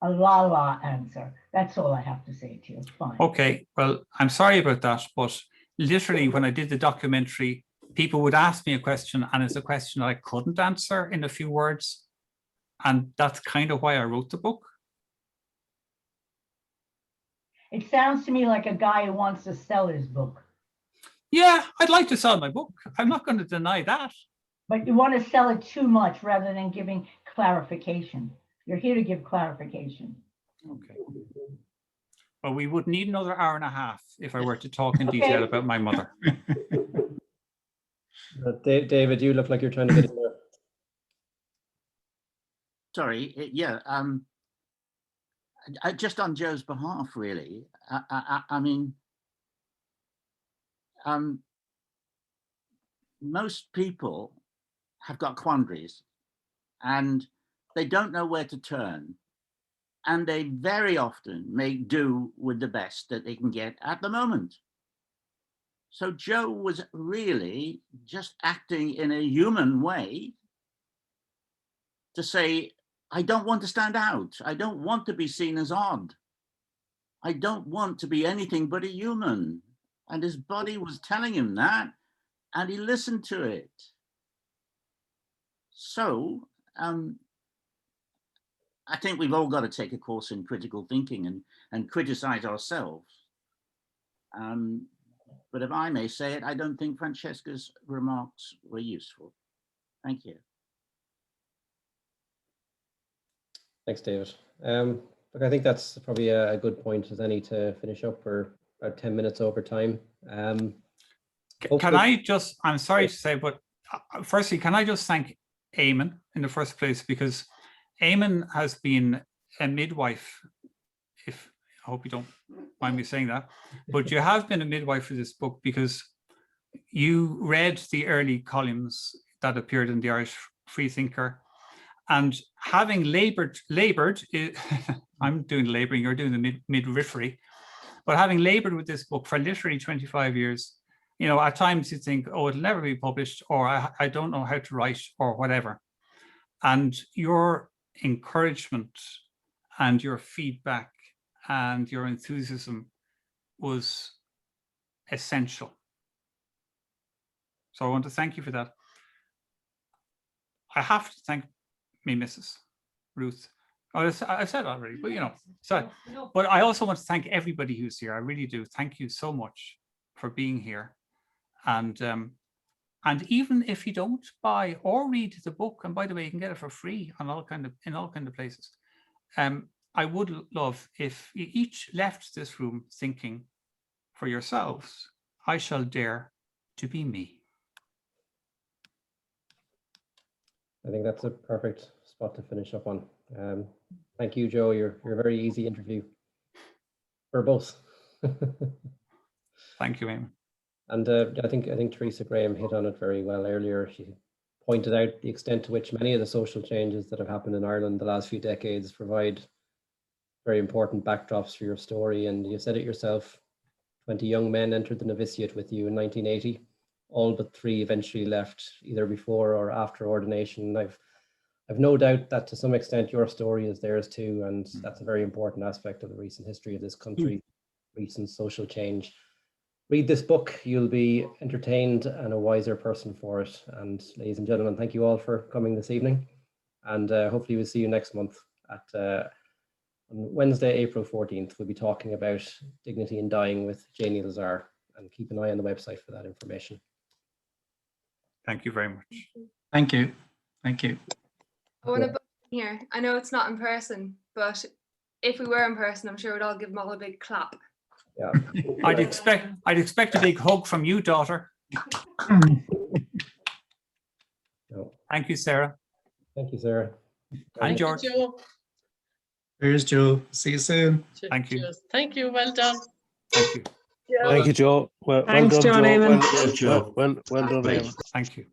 a la answer. That's all I have to say to you. Fine.
Okay, well, I'm sorry about that, but literally when I did the documentary, people would ask me a question, and it's a question I couldn't answer in a few words, and that's kind of why I wrote the book.
It sounds to me like a guy who wants to sell his book.
Yeah, I'd like to sell my book. I'm not going to deny that.
But you want to sell it too much rather than giving clarification. You're here to give clarification.
Okay. Well, we would need another hour and a half if I were to talk in detail about my mother.
David, you look like you're trying to get in there.
Sorry, yeah. Just on Joe's behalf, really. I mean, most people have got quandaries and they don't know where to turn. And they very often make do with the best that they can get at the moment. So Joe was really just acting in a human way to say, I don't want to stand out. I don't want to be seen as odd. I don't want to be anything but a human. And his body was telling him that, and he listened to it. So I think we've all got to take a course in critical thinking and criticize ourselves. But if I may say it, I don't think Francesca's remarks were useful. Thank you.
Thanks, David. Look, I think that's probably a good point as any to finish up. We're about 10 minutes over time.
Can I just, I'm sorry to say, but firstly, can I just thank Eamon in the first place, because Eamon has been a midwife, I hope you don't mind me saying that, but you have been a midwife for this book because you read the early columns that appeared in the Irish Freethinker, and having labored, I'm doing laboring, you're doing the midwifery, but having labored with this book for literally 25 years, you know, at times you think, oh, it'll never be published, or I don't know how to write, or whatever. And your encouragement and your feedback and your enthusiasm was essential. So I want to thank you for that. I have to thank me, Mrs. Ruth. Oh, I said already, but you know, so, but I also want to thank everybody who's here. I really do. Thank you so much for being here. And even if you don't buy or read the book, and by the way, you can get it for free on in all kind of places. I would love if you each left this room thinking for yourselves, I shall dare to be me.
I think that's a perfect spot to finish up on. Thank you, Joe. You're a very easy interview for both.
Thank you, Eamon.
And I think Teresa Graham hit on it very well earlier. She pointed out the extent to which many of the social changes that have happened in Ireland the last few decades provide very important backdrops for your story. And you said it yourself, 20 young men entered the novitiate with you in 1980. All but 3 eventually left either before or after ordination. I've no doubt that to some extent your story is theirs too, and that's a very important aspect of the recent history of this country, recent social change. Read this book, you'll be entertained and a wiser person for it. And ladies and gentlemen, thank you all for coming this evening. And hopefully we'll see you next month at on Wednesday, April 14th. We'll be talking about dignity in dying with Janie Lazar, and keep an eye on the website for that information.
Thank you very much.
Thank you. Thank you.
I want to put here. I know it's not in person, but if we were in person, I'm sure we'd all give them all a big clap.
Yeah.
I'd expect a big hug from you, daughter.
No.
Thank you, Sarah.
Thank you, Sarah.
And George.
Here's Joe. See you soon.
Thank you.
Thank you. Well done.
Thank you.
Yeah.
Thank you, Joe. Well
Thanks,
done,
John
Joe.
Eamon.
Well done,
Great.
Eamon.
Thank you.